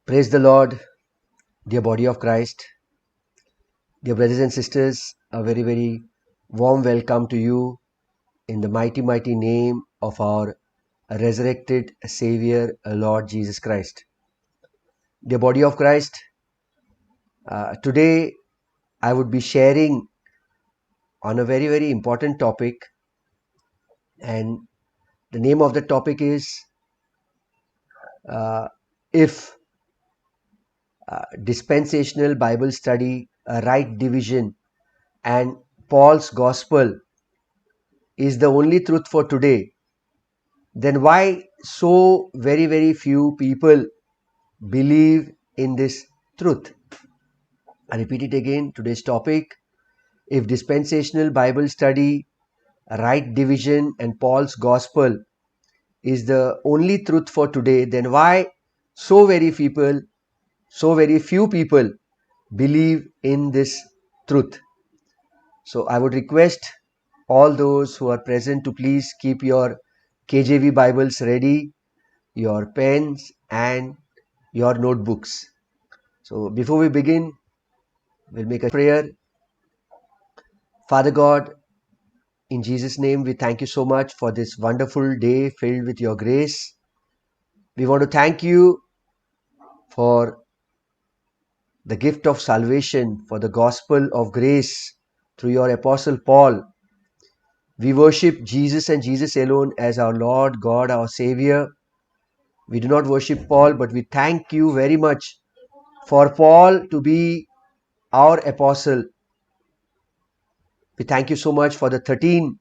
Praise the Lord, dear body of Christ. Dear brothers and sisters, a very, very warm welcome to you in the mighty, mighty name of our resurrected Savior, Lord Jesus Christ. Dear body of Christ, today I would be sharing on a very, very important topic, and the name of the topic is if dispensational Bible study, a right division, and Paul's gospel is the only truth for today, then why so very, very few people believe in this truth? I repeat it again. Today's topic: if dispensational Bible study, right division, and Paul's gospel is the only truth for today, then why so very few people believe in this truth? So I would request all those who are present to please keep your KJV Bibles ready, your pens and your notebooks. So before we begin, we'll make a prayer. Father God, in Jesus' name, we thank you so much for this wonderful day filled with your grace. We want to thank you for the gift of salvation, for the gospel of grace through your apostle Paul. We worship Jesus and Jesus alone as our Lord, God, our Savior. We do not worship Paul, but we thank you very much for Paul to be our apostle. We thank you so much for the 13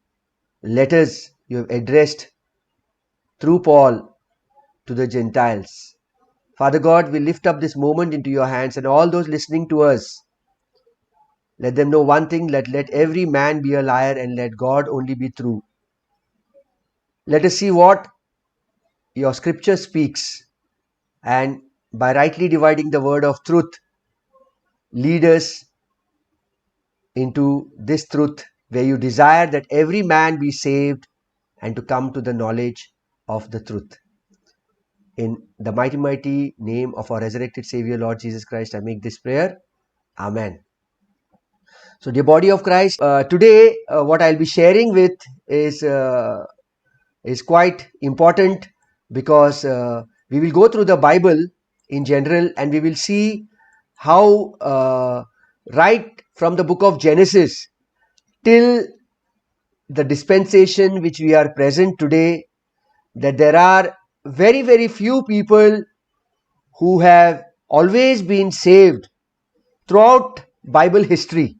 letters you have addressed through Paul to the Gentiles. Father God, we lift up this moment into your hands, and all those listening to us, let them know one thing: let every man be a liar and let God only be true. Let us see what your scripture speaks, and by rightly dividing the word of truth, lead us into this truth where you desire that every man be saved and to come to the knowledge of the truth. In the mighty, mighty name of our resurrected Savior, Lord Jesus Christ, I make this prayer. Amen. So, dear body of Christ, today what I'll be sharing with is quite important, because we will go through the Bible in general, and we will see how right from the book of Genesis till the dispensation which we are present today, that there are very, very few people who have always been saved throughout Bible history.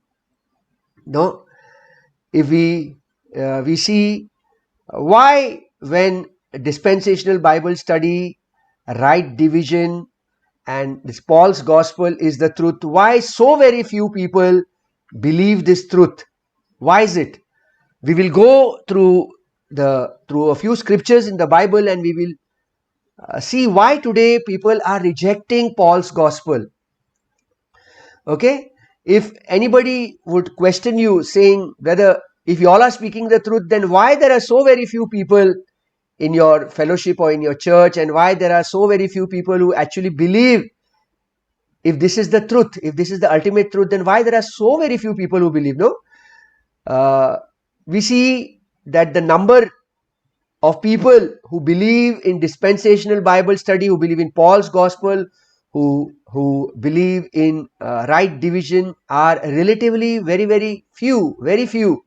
No, if we see why, when dispensational Bible study, right division, and this Paul's gospel is the truth, why so very few people believe this truth? Why is it? We will go through a few scriptures in the Bible, and we will see why today people are rejecting Paul's gospel. Okay, if anybody would question you saying whether, if you all are speaking the truth, then why there are so very few people in your fellowship or in your church, and why there are so very few people who actually believe, if this is the truth, if this is the ultimate truth, then why there are so very few people who believe? No, we see that the number of people who believe in dispensational Bible study, who believe in Paul's gospel, who believe in right division, are relatively very, very few, very few.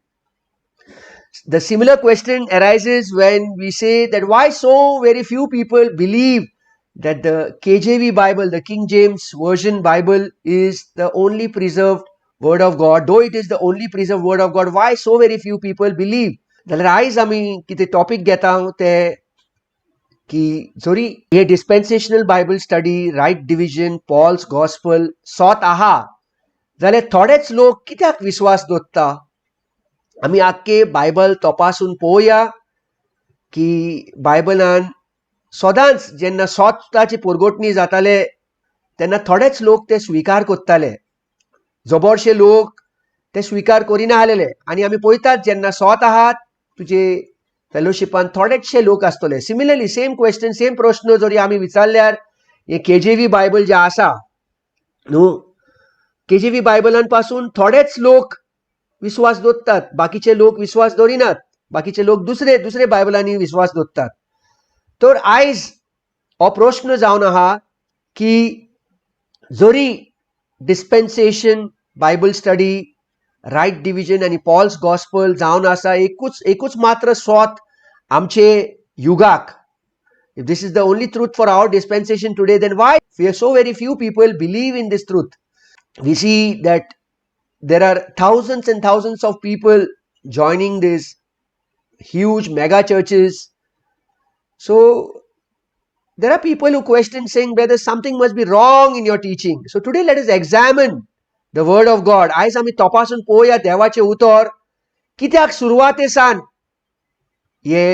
The similar question arises when we say that why so very few people believe that the KJV Bible, the King James Version Bible, is the only preserved word of God. Though it is the only preserved word of God, why so very few people believe? जाल्यार आयज आमी कितें topic घेता ते की जरी हे dispensational Bible study, right division, Paul's gospel सोत आहा, जाल्यार थोडेच लोक कित्याक विश्वास दवरता? आमी आख्खे बायबल तपासून पळोवया की बायबलान सदांच जेन्ना सोताची परगोटणी जाताले तेन्ना थोडेच लोक ते स्विकार करताले, जबरशे लोक ते स्विकार करिना आलेले. आनी आमी पळयतात जेन्ना सोत आहात तुजे फेलोशिपान थोडेशे लोक आसतले. सिमिलरली सेम क्वेश्चन, सेम प्रश्न जरी आमी विचारल्यार हे KJV बायबल जे आसा न्हू, KJV बायबलांपासून थोडेच लोक विश्वास दवरतात, बाकीचे लोक विश्वास दवरिनात, बाकीचे लोक दुसरे दुसरे बायबलांनी विश्वास दवरतात. तर आयज हो प्रश्न जावन आहा की जरी डिस्पेन्सेशन, बायबल स्टडी, रायट डिविजन आनी पॉल्स गॉस्पल जावन आसा एकूच मात्र स्वत आमचे युगाक. If this is the only truth for our dispensation today, then why so very few people believe in this truth? We see that there are thousands and thousands of people joining these huge mega churches. So there are people who question saying, brother, something must be wrong in your teaching. So today let us examine the word of God. आयज आमी तपासून पळोवया देवाचें उतर कित्याक सुरवातेसान हे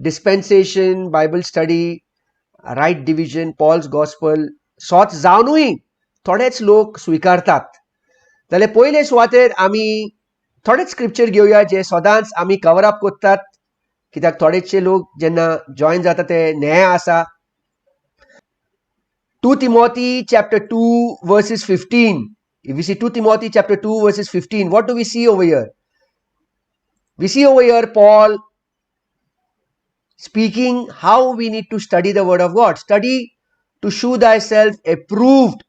dispensation, Bible study, right division, Paul's gospel सोच जावनूय थोडेच लोक स्विकारतात. जाल्यार पयले सुवातेर आमी थोडेच स्क्रिप्चर घेवया जे सदांच आमी कवर अप करतात, कित्याक थोडेशे लोक जेन्ना जॉयन जाता ते न्याय आसा. 2 Timothy chapter 2 verses 15. If we see 2 Timothy chapter 2 verses 15, what do we see over here? We see over here Paul speaking how we need to study the word of God. Study to shew thyself approved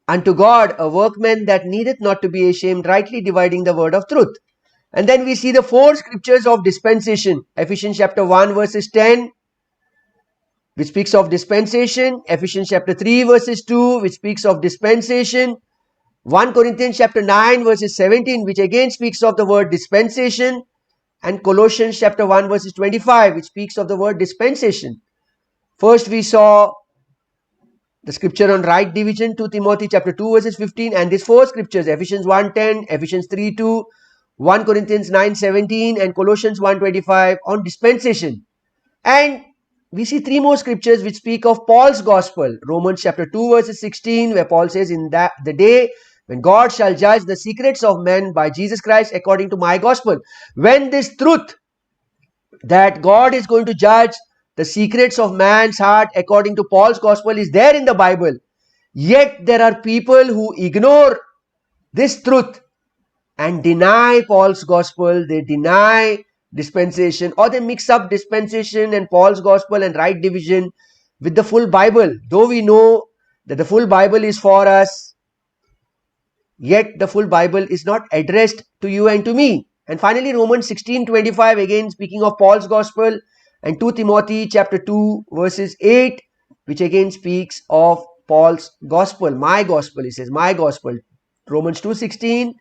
unto God, a workman that needeth not to be ashamed, rightly dividing the word of truth. And then we see the four scriptures of dispensation. Ephesians chapter 1 verses 10, which speaks of dispensation. Ephesians chapter 3 verses 2, which speaks of dispensation. 1 Corinthians chapter 9 verses 17, which again speaks of the word dispensation. And Colossians chapter 1 verses 25, which speaks of the word dispensation. First we saw the scripture on right division, 2 Timothy chapter 2 verses 15, and these four scriptures, Ephesians 1:10, Ephesians 3:2, 1 Corinthians 9:17, and Colossians 1:25 on dispensation. And we see three more scriptures which speak of Paul's gospel. Romans chapter 2 verses 16, where Paul says, in that the day when God shall judge the secrets of men by Jesus Christ according to my gospel. When this truth that God is going to judge the secrets of man's heart according to Paul's gospel is there in the Bible, yet there are people who ignore this truth and deny Paul's gospel. They deny dispensation, or they mix up dispensation and Paul's gospel and right division with the full Bible. Though we know that the full Bible is for us, yet the full Bible is not addressed to you and to me. And finally, Romans 16:25, again speaking of Paul's gospel, and 2 Timothy chapter 2 verses 8, which again speaks of Paul's gospel. My gospel, he says, my gospel. Romans 2:16,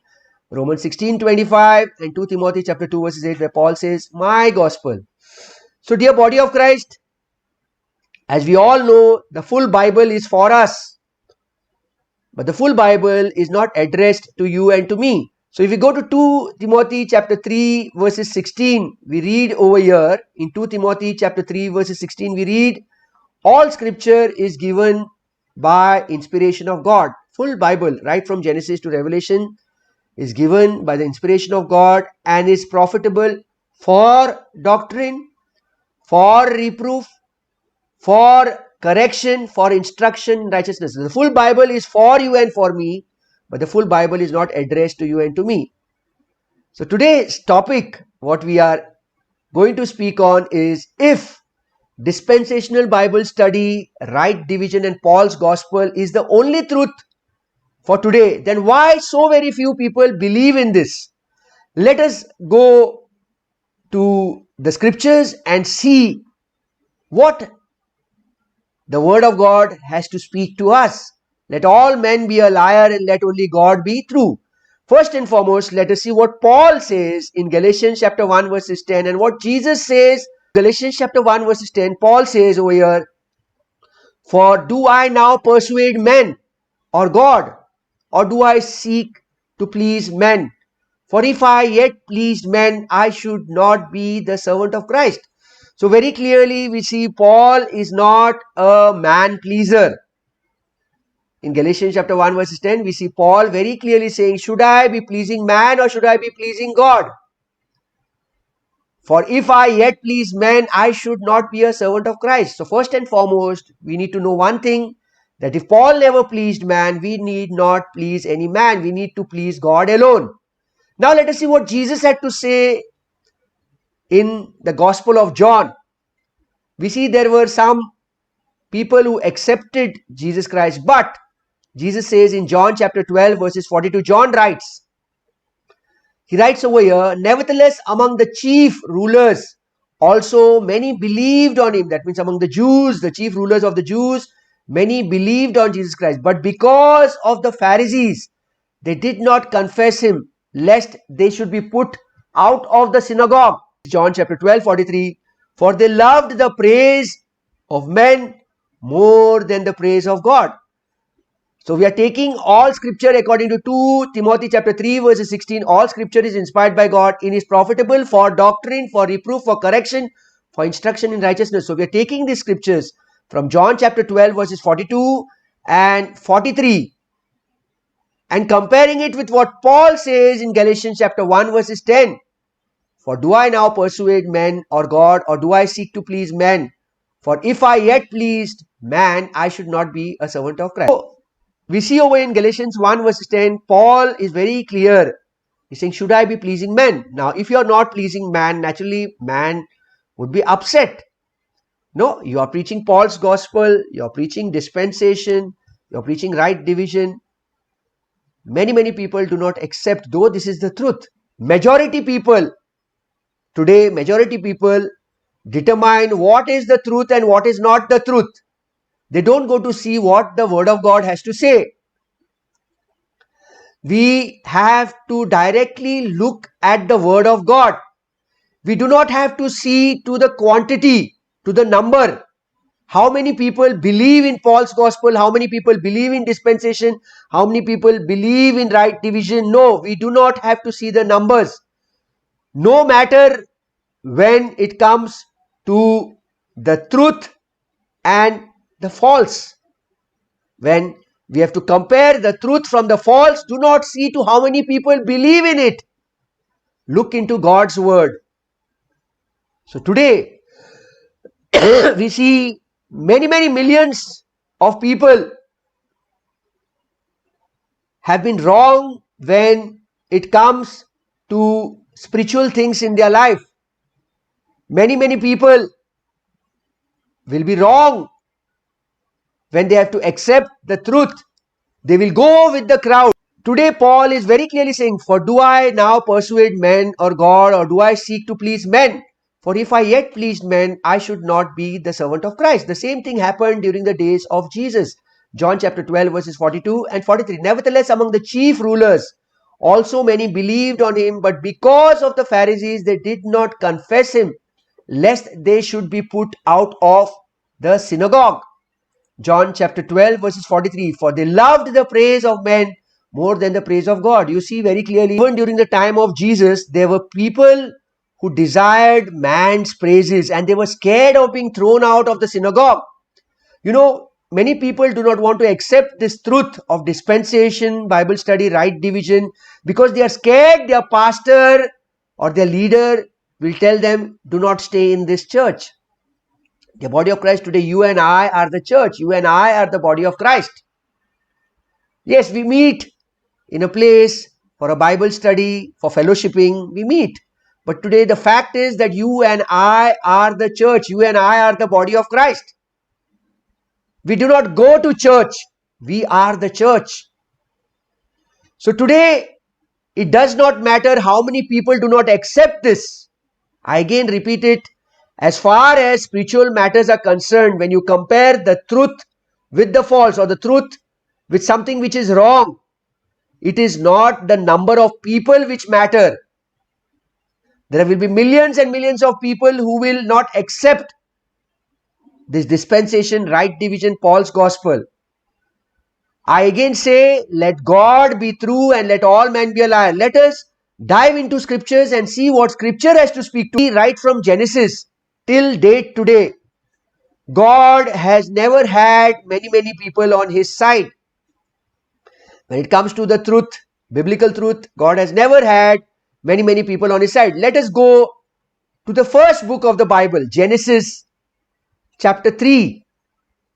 Romans 16:25, and 2 Timothy chapter 2 verses 8, where Paul says, my gospel. So dear body of Christ, as we all know, the full Bible is for us. But the full Bible is not addressed to you and to me. So if we go to 2 Timothy chapter 3 verses 16, we read over here, in 2 Timothy chapter 3 verses 16, we read, all scripture is given by inspiration of God. Full Bible, right from Genesis to Revelation, is given by the inspiration of God and is profitable for doctrine, for reproof, for correction, for instruction in righteousness. The full Bible is for you and for me, but the full Bible is not addressed to you and to me. So today's topic, what we are going to speak on is, if dispensational Bible study, right division and Paul's gospel is the only truth for today, then why so very few people believe in this? Let us go to the scriptures and see what the word of God has to speak to us. Let all men be a liar and let only God be true. First and foremost, let us see what Paul says in Galatians chapter 1 verses 10 and what Jesus says. Galatians chapter 1 verses 10, Paul says over here, for do I now persuade men or God, or do I seek to please men? For if I yet pleased men, I should not be the servant of Christ. So very clearly we see Paul is not a man pleaser. In Galatians chapter 1 verses 10, we see Paul very clearly saying, should I be pleasing man or should I be pleasing God? For if I yet please men, I should not be a servant of Christ. So first and foremost, we need to know one thing, that if Paul never pleased man, we need not please any man. We need to please God alone. Now let us see what Jesus had to say in the Gospel of John. We see there were some people who accepted Jesus Christ, but Jesus says in John chapter 12 verses 42, John writes, he writes over here, nevertheless among the chief rulers also many believed on him. That means among the Jews, the chief rulers of the Jews, many believed on Jesus Christ. But because of the Pharisees, they did not confess him, lest they should be put out of the synagogue. John chapter 12, 43. For they loved the praise of men more than the praise of God. So we are taking all scripture according to 2 Timothy chapter 3 verses 16. All scripture is inspired by God and is profitable for doctrine, for reproof, for correction, for instruction in righteousness. So we are taking these scriptures from John chapter 12 verses 42 and 43 and comparing it with what Paul says in Galatians chapter 1 verses 10. For do I now persuade men or God, or do I seek to please men? For if I yet pleased man, I should not be a servant of Christ. So, we see over in Galatians 1 verses 10, Paul is very clear. He's saying, should I be pleasing men? Now, if you are not pleasing man, naturally man would be upset. No, you are preaching Paul's gospel, you are preaching dispensation, you are preaching right division. Many people do not accept, though this is the truth. Majority people determine what is the truth and what is not the truth. They don't go to see what the word of God has to say. We have to directly look at the word of God. We do not have to see to the quantity, to the number. How many people believe in Paul's gospel? How many people believe in dispensation? How many people believe in right division? No, we do not have to see the numbers. No matter when it comes to the truth and the false. When we have to compare the truth from the false, do not see to how many people believe in it. Look into God's word. So today, we see many millions of people have been wrong when it comes to spiritual things in their life. Many people will be wrong when they have to accept the truth. They will go with the crowd. Today Paul is very clearly saying, for do I now persuade men or God, or do I seek to please men? For if I yet pleased men, I should not be the servant of Christ. The same thing happened during the days of Jesus. John chapter 12 verses 42 and 43. Nevertheless, among the chief rulers, also many believed on him, but because of the Pharisees, they did not confess him, lest they should be put out of the synagogue. John chapter 12 verses 43. For they loved the praise of men more than the praise of God. You see very clearly, even during the time of Jesus, there were people who desired man's praises and they were scared of being thrown out of the synagogue. You know, many people do not want to accept this truth of dispensation, Bible study, right division, because they are scared their pastor or their leader will tell them, do not stay in this church. The body of Christ today, you and I are the church. You and I are the body of Christ. Yes, we meet in a place for a Bible study, for fellowshipping, we meet. But today the fact is that you and I are the church. You and I are the body of Christ. We do not go to church. We are the church. So today, it does not matter how many people do not accept this. I again repeat it. As far as spiritual matters are concerned, when you compare the truth with the false or the truth with something which is wrong, it is not the number of people which matter. There will be millions and millions of people who will not accept this dispensation, right division, Paul's gospel. I again say, let God be true and let all men be a liar. Let us dive into scriptures and see what scripture has to speak to me right from Genesis till date today. God has never had many people on his side. When it comes to the truth, biblical truth, God has never had many people on his side. Let us go to the first book of the Bible, Genesis chapter 3,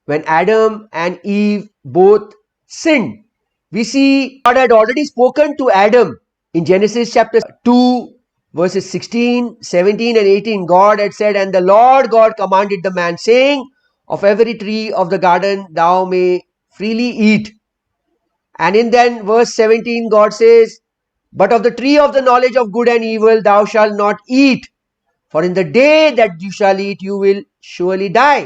when Adam and Eve both sinned. We see God had already spoken to Adam in Genesis chapter 2, verses 16, 17 and 18. God had said, "And the Lord God commanded the man, saying, Of every tree of the garden thou may freely eat." And in then verse 17, God says, "But of the tree of the knowledge of good and evil thou shalt not eat, for in the day that you shall eat, you will surely die."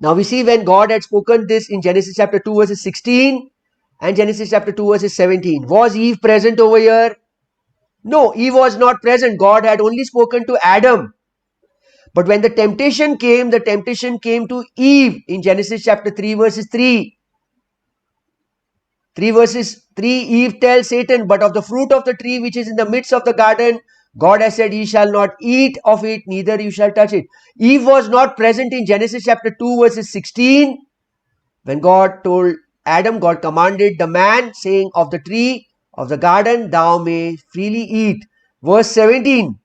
Now we see when God had spoken this in Genesis chapter 2 verses 16 and Genesis chapter 2 verses 17. Was Eve present over here? No, Eve was not present. God had only spoken to Adam. But when the temptation came to Eve in Genesis chapter 3 verses 3. 3 verses 3, Eve tells Satan, "But of the fruit of the tree which is in the midst of the garden, God has said, Ye shall not eat of it, neither you shall touch it." Eve was not present in Genesis chapter 2 verses 16. When God told Adam, God commanded the man, saying, "Of the tree of the garden thou may freely eat." Verse 17,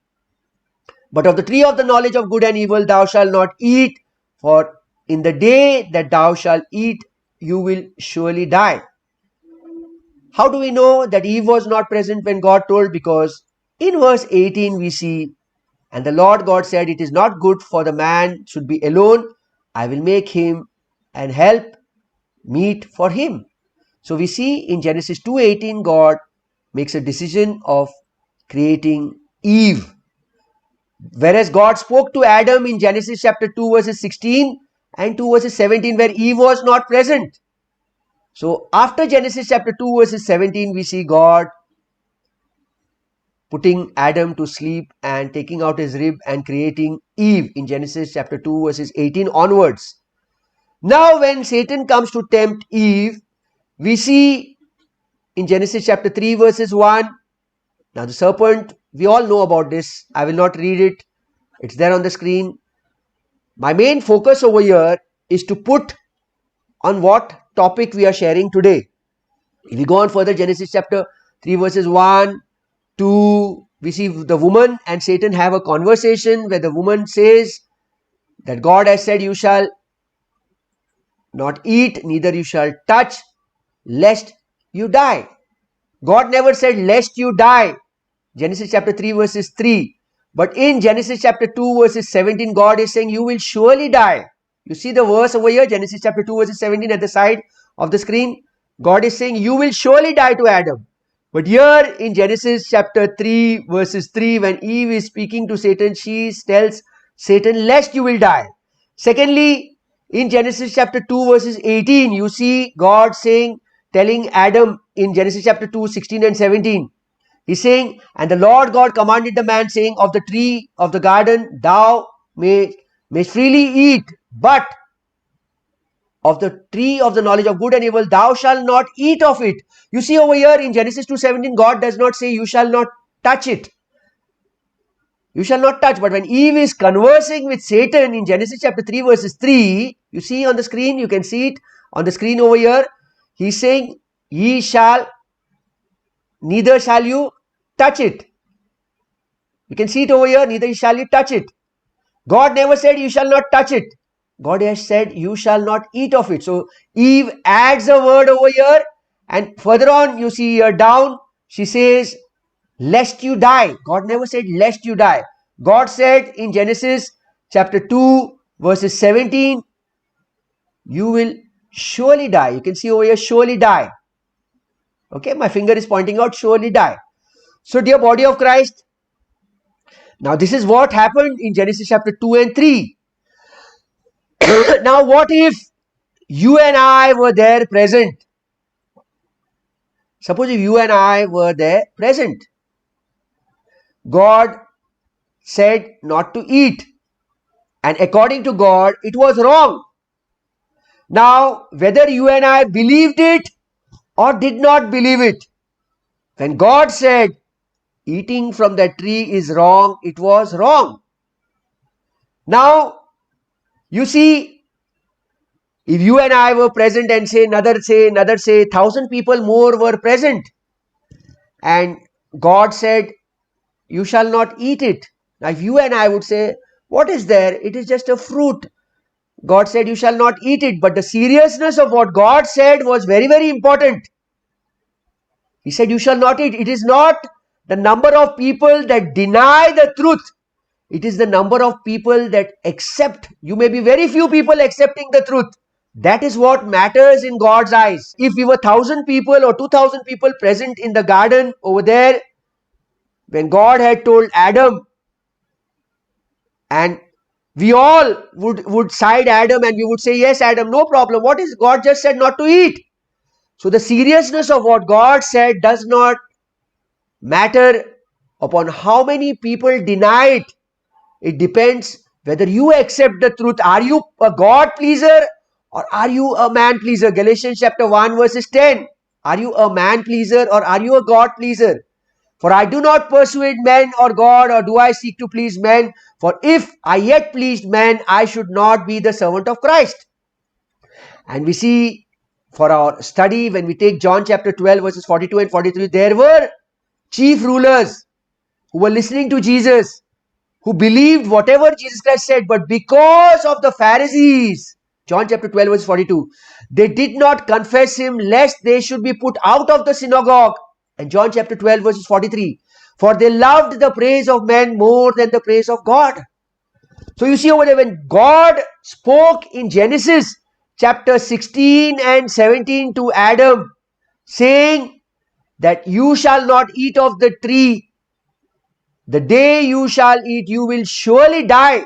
"But of the tree of the knowledge of good and evil thou shalt not eat, for in the day that thou shalt eat, you will surely die." How do we know that Eve was not present when God told? Because in verse 18 we see, "And the Lord God said, It is not good for the man should be alone. I will make him and help meet for him." So we see in Genesis 2:18, God makes a decision of creating Eve. Whereas God spoke to Adam in Genesis chapter 2 verses 16 and 2 verses 17 where Eve was not present. So after Genesis chapter 2 verses 17, we see God putting Adam to sleep and taking out his rib and creating Eve in Genesis chapter 2 verses 18 onwards. Now when Satan comes to tempt Eve, we see in Genesis chapter 3 verses 1. Now the serpent, we all know about this. I will not read it. It's there on the screen. My main focus over here is to put on what topic we are sharing today. If we go on further, Genesis chapter 3 verses 1, 2, we see the woman and Satan have a conversation where the woman says that God has said, "You shall not eat, neither you shall touch, lest you die." God never said, "Lest you die." Genesis chapter 3 verses 3. But in Genesis chapter 2 verses 17, God is saying, "You will surely die." You see the verse over here, Genesis chapter 2 verses 17 at the side of the screen. God is saying, "You will surely die" to Adam. But here in Genesis chapter 3 verses 3, when Eve is speaking to Satan, she tells Satan, "Lest you will die." Secondly, in Genesis chapter 2 verses 18, you see God saying, telling Adam in Genesis chapter 2, 16 and 17. He's saying, "And the Lord God commanded the man, saying, Of the tree of the garden thou may freely eat, but of the tree of the knowledge of good and evil thou shalt not eat of it." You see over here in Genesis 2:17, God does not say you shall not touch it. You shall not touch. But when Eve is conversing with Satan in Genesis chapter 3 verses 3, you see on the screen, you can see it on the screen over here. He's saying, "Ye shall, neither shall you touch it." You can see it over here, "Neither shall you touch it." God never said you shall not touch it. God has said you shall not eat of it. So Eve adds a word over here, and further on you see here down, she says, "Lest you die." God never said lest you die. God said in Genesis chapter 2 verses 17, "You will surely die." You can see over here, surely die. Okay, my finger is pointing out, surely die. So dear body of Christ, now this is what happened in Genesis chapter 2 and 3. Now what if you and I were there present? Suppose if you and I were there present. God said not to eat, and according to God it was wrong. Now whether you and I believed it or did not believe it, when God said eating from that tree is wrong, it was wrong. Now you see, if you and I were present and another say 1,000 people more were present, and God said, "You shall not eat it." Now if you and I would say, what is there? It is just a fruit. God said you shall not eat it. But the seriousness of what God said was very, very important. He said you shall not eat. It is not the number of people that deny the truth. It is the number of people that accept. You may be very few people accepting the truth. That is what matters in God's eyes. If we were 1,000 people or 2,000 people present in the garden over there, when God had told Adam, and we all would side Adam and we would say, yes, Adam, no problem. What is God just said not to eat? So the seriousness of what God said does not matter upon how many people deny it. It depends whether you accept the truth. Are you a God pleaser or are you a man pleaser? Galatians chapter 1 verses 10. Are you a man pleaser or are you a God pleaser? For I do not persuade men or God, or do I seek to please men. For if I yet pleased men, I should not be the servant of Christ. And we see for our study, when we take John chapter 12 verses 42 and 43, there were chief rulers who were listening to Jesus, who believed whatever Jesus Christ said, but because of the Pharisees, John chapter 12 verse 42, they did not confess him lest they should be put out of the synagogue. And John chapter 12 verses 43, for they loved the praise of men more than the praise of God. So you see over there, when God spoke in Genesis chapter 16 and 17 to Adam, saying that you shall not eat of the tree, the day you shall eat, you will surely die.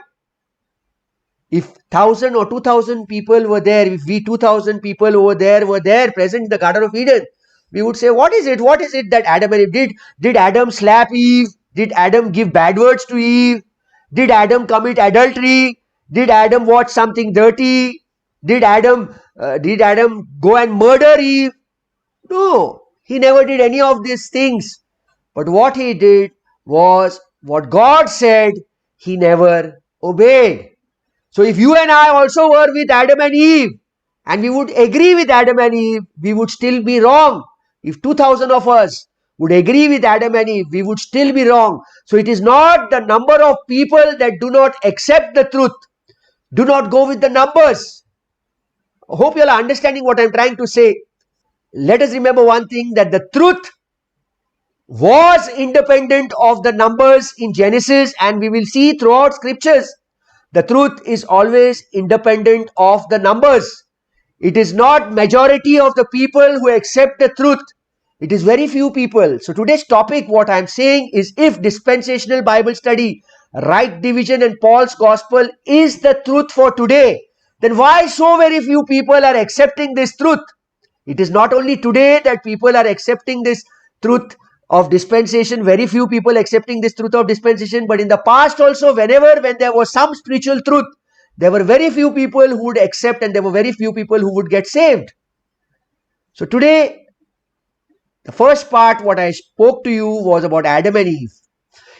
If 1,000 or 2,000 people were there, if we 2,000 people over there were there present in the Garden of Eden, we would say, what is it? What is it that Adam and Eve did? Did Adam slap Eve? Did Adam give bad words to Eve? Did Adam commit adultery? Did Adam watch something dirty? Did Adam go and murder Eve? No, he never did any of these things. But what he did was what God said, he never obeyed. So if you and I also were with Adam and Eve, and we would agree with Adam and Eve, we would still be wrong. If 2,000 of us would agree with Adam and Eve, we would still be wrong. So it is not the number of people that do not accept the truth. Do not go with the numbers. I hope you are understanding what I am trying to say. Let us remember one thing, that the truth was independent of the numbers in Genesis, and we will see throughout scriptures, the truth is always independent of the numbers. It is not majority of the people who accept the truth. It is very few people. So today's topic, what I am saying is, if dispensational Bible study, right division and Paul's gospel is the truth for today, then why so very few people are accepting this truth? It is not only today that people are accepting this truth of dispensation, very few people accepting this truth of dispensation, but in the past also, when there was some spiritual truth, there were very few people who would accept, and there were very few people who would get saved. So today, the first part what I spoke to you was about Adam and Eve.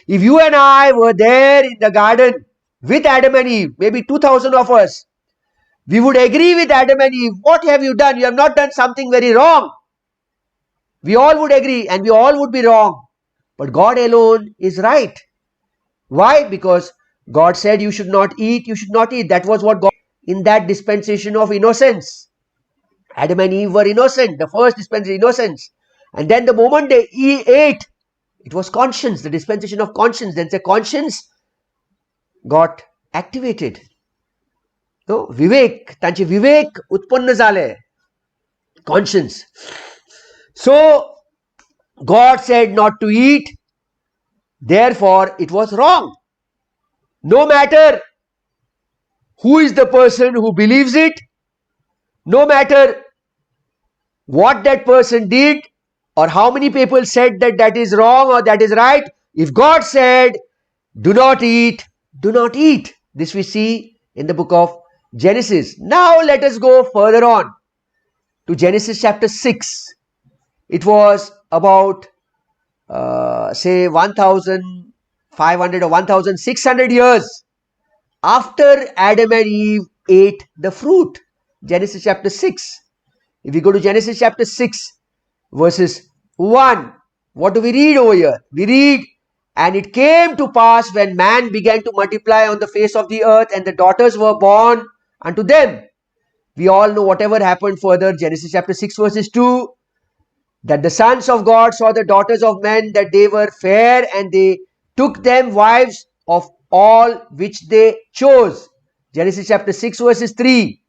If you and I were there in the garden with Adam and Eve, maybe 2,000 of us, we would agree with Adam and Eve. What have you done? You have not done something very wrong. We all would agree and we all would be wrong. But God alone is right. Why? Because God said you should not eat, you should not eat. That was what God, in that dispensation of innocence. Adam and Eve were innocent, the first dispensation of innocence. And then the moment they ate, it was conscience, the dispensation of conscience. Then the conscience got activated. So, Vivek, तांचे Vivek उत्पन्न झाले. Conscience. So, God said not to eat. Therefore, it was wrong. No matter who is the person who believes it, no matter what that person did, or how many people said that that is wrong or that is right, if God said, do not eat, do not eat. This we see in the book of Genesis. Now let us go further on to Genesis chapter 6. It was about say 1,500 or 1,600 years after Adam and Eve ate the fruit. Genesis chapter 6. If we go to Genesis chapter 6 verses 1, what do we read over here? We read And it came to pass when man began to multiply on the face of the earth, and the daughters were born unto them. We all know whatever happened further. Genesis chapter 6 verses 2. That the sons of God saw the daughters of men, that they were fair, and they took them wives of all which they chose. Genesis chapter 6 verses 3.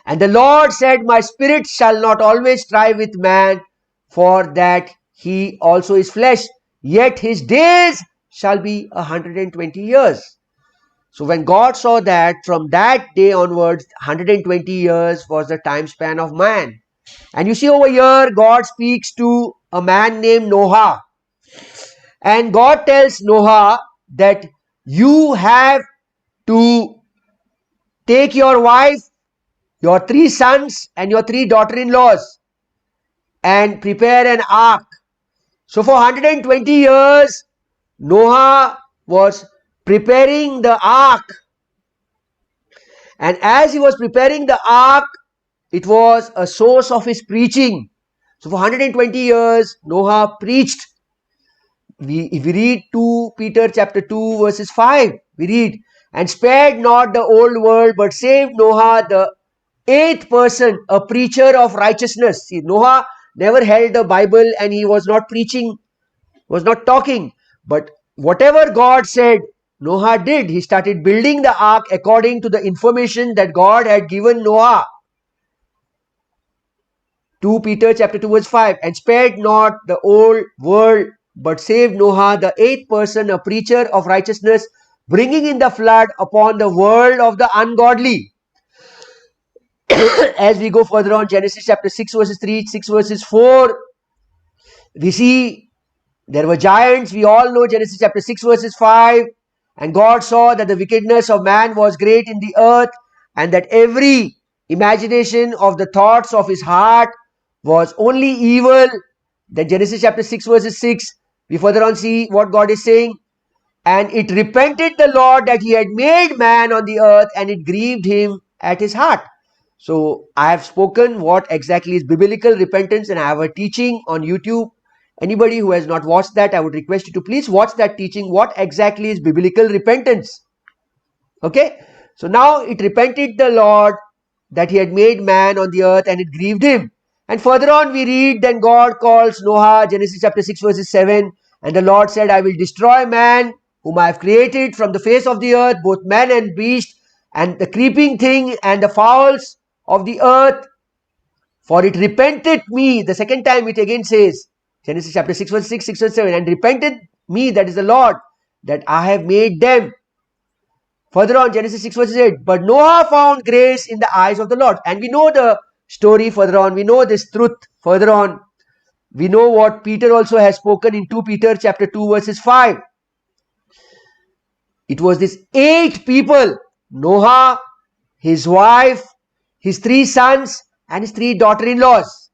And the Lord said, my spirit shall not always strive with man, for that he also is flesh, yet his days shall be 120 years. So when God saw that, from that day onwards, 120 years was the time span of man. And you see over here, God speaks to a man named Noah. And God tells Noah that you have to take your wife, your 3 sons, and your 3 daughter-in-laws and prepare an ark. So for 120 years, Noah was preparing the ark. And as he was preparing the ark, it was a source of his preaching. So for 120 years, Noah preached. If we read 2 Peter chapter 2 verses 5, we read, and spared not the old world, but saved Noah, the 8th person, a preacher of righteousness. See, Noah never held the Bible and he was not preaching, was not talking. But whatever God said, Noah did. He started building the ark according to the information that God had given Noah. 2 Peter chapter 2 verse 5, and spared not the old world, but saved Noah, the 8th person, a preacher of righteousness, bringing in the flood upon the world of the ungodly. As we go further on, Genesis chapter 6 verses 3, 6 verses 4, we see there were giants. We all know Genesis chapter 6 verses 5. And God saw that the wickedness of man was great in the earth, and that every imagination of the thoughts of his heart was only evil. Then Genesis chapter 6 verses 6, we further on see what God is saying. And it repented the Lord that he had made man on the earth, and it grieved him at his heart. So I have spoken what exactly is biblical repentance, and I have a teaching on YouTube. Anybody who has not watched that, I would request you to please watch that teaching. What exactly is biblical repentance? Okay. So now it repented the Lord that he had made man on the earth, and it grieved him. And further on we read, then God calls Noah, Genesis chapter 6 verses 7. And the Lord said, I will destroy man whom I have created from the face of the earth, both man and beast, and the creeping thing and the fowls of the earth. For it repented me. The second time it again says, Genesis chapter 6 verse 6, 6 verse 7. And repented me, that is the Lord, that I have made them. Further on, Genesis 6 verse 8. But Noah found grace in the eyes of the Lord. And we know the story further on. We know this truth further on. We know what Peter also has spoken in 2 Peter chapter 2 verses 5. It was these 8 people, Noah, his wife, his 3 sons, and his 3 daughter-in-laws.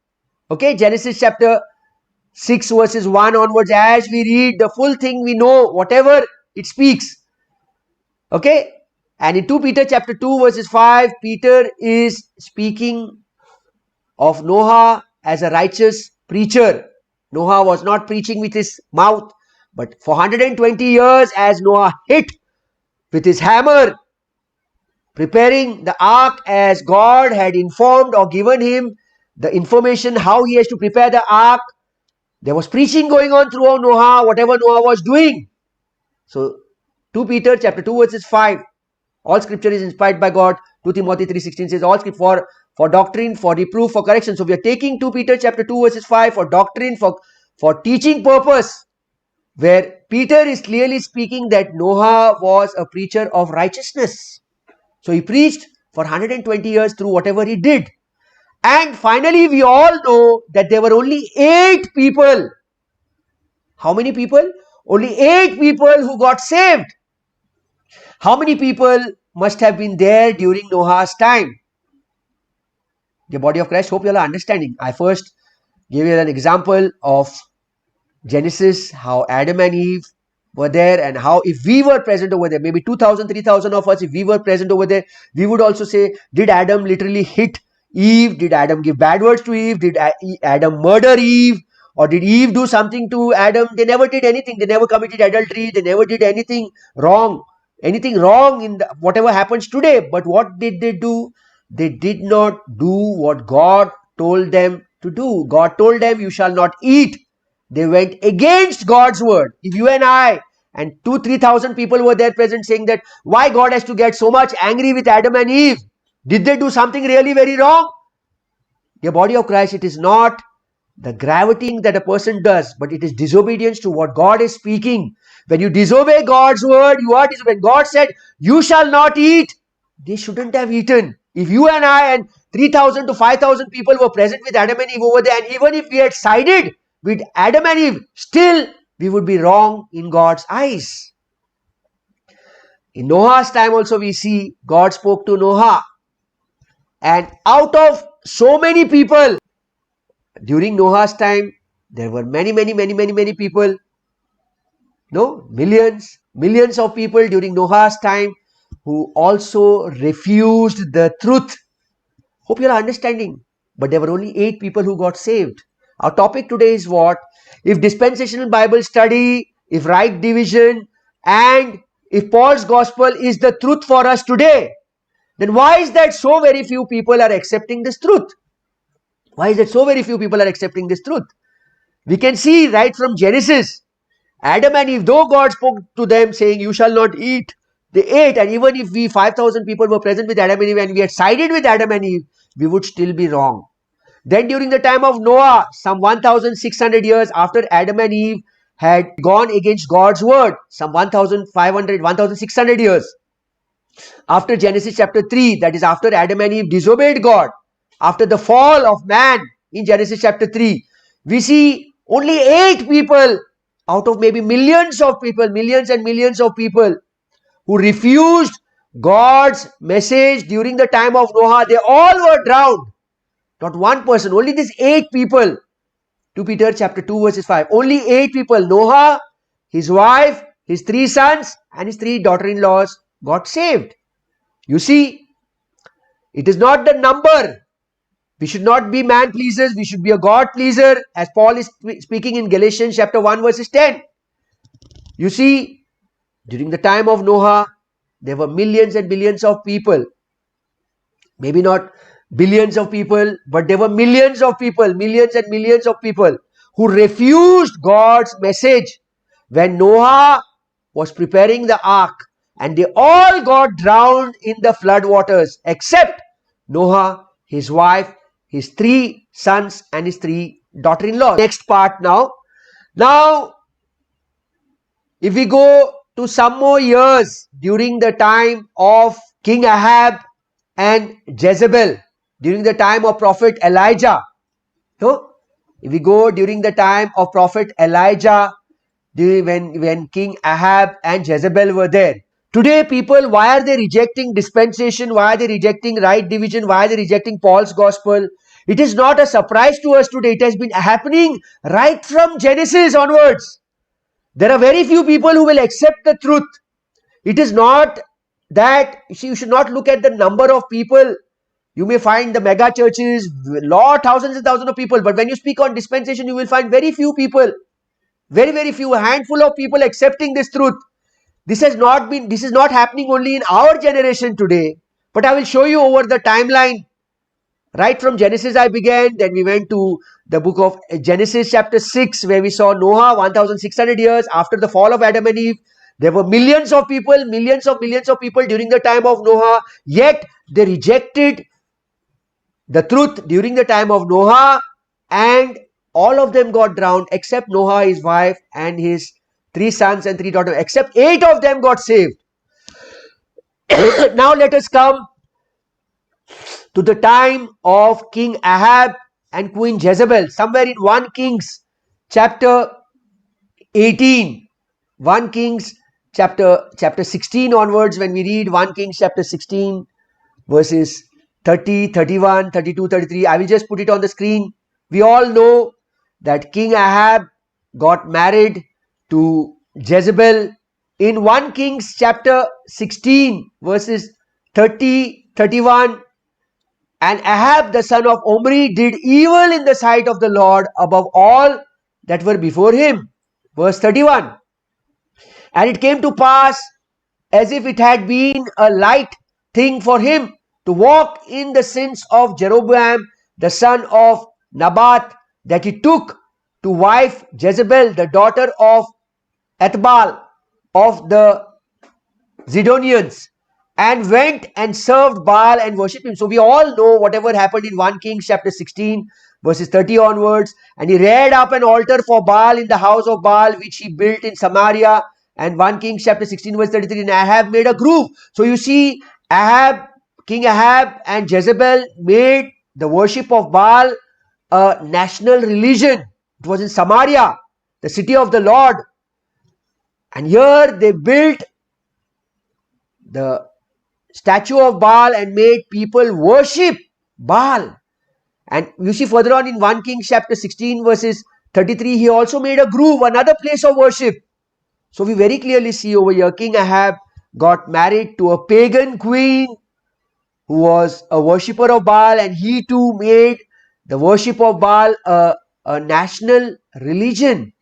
Okay, Genesis chapter 6 verses 1 onwards, as we read the full thing, we know whatever it speaks. Okay, and in 2 Peter chapter 2 verses 5, Peter is speaking of Noah as a righteous preacher. Noah was not preaching with his mouth, but for 120 years, as Noah hit with his hammer, preparing the ark as God had informed or given him the information how he has to prepare the ark. There was preaching going on throughout Noah, whatever Noah was doing. So 2 Peter chapter 2 verses 5, all scripture is inspired by God. 2 Timothy 3:16 says all scripture for doctrine, for reproof, for correction. So we are taking 2 Peter chapter 2 verses 5 for doctrine, for teaching purpose, where Peter is clearly speaking that Noah was a preacher of righteousness. So he preached for 120 years through whatever he did. And finally, we all know that there were only 8 people. How many people? Only 8 people who got saved. How many people must have been there during Noah's time? The body of Christ, hope you all are understanding. I first gave you an example of Genesis, how Adam and Eve were there, and how if we were present over there, maybe 2,000, 3,000 of us, if we were present over there, we would also say, did Adam literally hit Eve? Did Adam give bad words to Eve? Did Adam murder Eve? Or did Eve do something to Adam? They never did anything. They never committed adultery. They never did anything wrong. Anything wrong in whatever happens today. But what did they do? They did not do what God told them to do. God told them, you shall not eat. They went against God's word. If you and I and 2,000-3,000 people were there present saying that why God has to get so much angry with Adam and Eve. Did they do something really very wrong? Dear body of Christ, it is not the gravity that a person does, but it is disobedience to what God is speaking. When you disobey God's word, you are disobeying. When God said, you shall not eat, they shouldn't have eaten. If you and I and 3,000 to 5,000 people were present with Adam and Eve over there, and even if we had sided with Adam and Eve, still we would be wrong in God's eyes. In Noah's time also we see God spoke to Noah, and out of so many people, during Noah's time, there were many people. No, millions of people during Noah's time who also refused the truth. Hope you are understanding. But there were only 8 people who got saved. Our topic today is what? If dispensational Bible study, if right division, and if Paul's gospel is the truth for us today, then why is that so very few people are accepting this truth? Why is it so very few people are accepting this truth? We can see right from Genesis, Adam and Eve, though God spoke to them saying, you shall not eat, they ate. And even if we 5,000 people were present with Adam and Eve and we had sided with Adam and Eve, we would still be wrong. Then during the time of Noah, some 1,600 years after Adam and Eve had gone against God's word, some 1,500, 1,600 years after Genesis chapter 3, that is after Adam and Eve disobeyed God, after the fall of man in Genesis chapter 3, we see only 8 people out of maybe millions of people, millions and millions of people who refused God's message during the time of Noah. They all were drowned. Not one person, only these 8 people. 2 Peter chapter 2 verses 5. Only 8 people, Noah, his wife, his 3 sons and his 3 daughter-in-laws got saved. You see, it is not the number. We should not be man pleasers. We should be a God pleaser, as Paul is speaking in Galatians chapter 1 verses 10. You see, during the time of Noah, there were millions and billions of people. Maybe not billions of people, but there were millions of people, millions and millions of people who refused God's message when Noah was preparing the ark, and they all got drowned in the flood waters except Noah, his wife, his 3 sons and his 3 daughter-in-law. Next part now. Now, if we go to some more years during the time of King Ahab and Jezebel, during the time of Prophet Elijah. So, if we go during the time of Prophet Elijah, when King Ahab and Jezebel were there. Today people, why are they rejecting dispensation? Why are they rejecting right division? Why are they rejecting Paul's gospel? It is not a surprise to us today. It has been happening right from Genesis onwards. There are very few people who will accept the truth. It is not that, you should not look at the number of people. You may find the mega churches, thousands and thousands of people. But when you speak on dispensation, you will find very few people. Very few, a handful of people accepting this truth. This is not happening only in our generation today. But I will show you over the timeline. Right from Genesis I began, then we went to the book of Genesis chapter 6, where we saw Noah 1,600 years after the fall of Adam and Eve. There were millions of people, millions of people during the time of Noah, yet they rejected the truth during the time of Noah, and all of them got drowned except Noah, his wife and his 3 sons and 3 daughters, except 8 of them got saved. Now let us come to the time of King Ahab and Queen Jezebel, somewhere in 1 Kings chapter 18, 1 Kings chapter 16 onwards. When we read 1 Kings chapter 16 verses 30, 31, 32, 33, I will just put it on the screen. We all know that King Ahab got married to Jezebel. In 1 Kings chapter 16 verses 30, 31, and Ahab the son of Omri did evil in the sight of the Lord above all that were before him. Verse 31. And it came to pass, as if it had been a light thing for him to walk in the sins of Jeroboam the son of Nabat, that he took to wife Jezebel the daughter of Ethbaal of the Zidonians, and went and served Baal and worshipped him. So we all know whatever happened in 1 Kings chapter 16 verses 30 onwards. And he reared up an altar for Baal in the house of Baal, which he built in Samaria. And 1 Kings chapter 16 verse 33, and Ahab made a grove. So you see, King Ahab and Jezebel made the worship of Baal a national religion. It was in Samaria, the city of the Lord. And here they built the statue of Baal and made people worship Baal. And you see further on in 1 Kings chapter 16 verses 33, he also made a grove, another place of worship. So we very clearly see over here, King Ahab got married to a pagan queen who was a worshipper of Baal, and he too made the worship of Baal a national religion.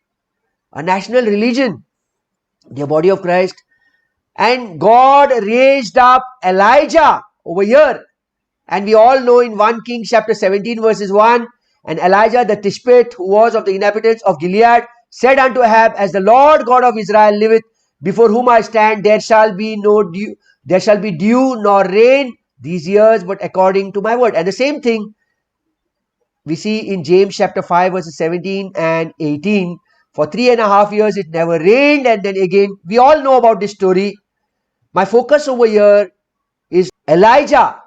A national religion, the body of Christ. And God raised up Elijah over here. And we all know in 1 Kings chapter 17 verses 1, and Elijah the Tishbite, who was of the inhabitants of Gilead, said unto Ahab, as the Lord God of Israel liveth, before whom I stand, there shall be dew nor rain these years, but according to my word. And the same thing we see in James chapter 5 verses 17 and 18. For 3.5 years it never rained, and then again, we all know about this story. My focus over here is Elijah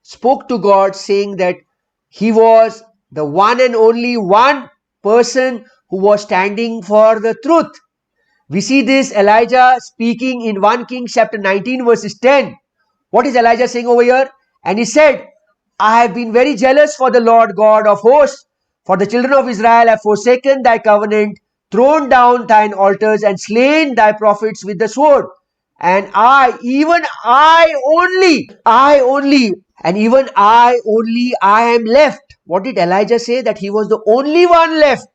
spoke to God saying that he was the one and only one person who was standing for the truth. We see this Elijah speaking in 1 Kings chapter 19 verses 10. What is Elijah saying over here? And he said, I have been very jealous for the Lord God of hosts, for the children of Israel have forsaken thy covenant, thrown down thine altars, and slain thy prophets with the sword. And I, even I only, I am left. What did Elijah say? That he was the only one left.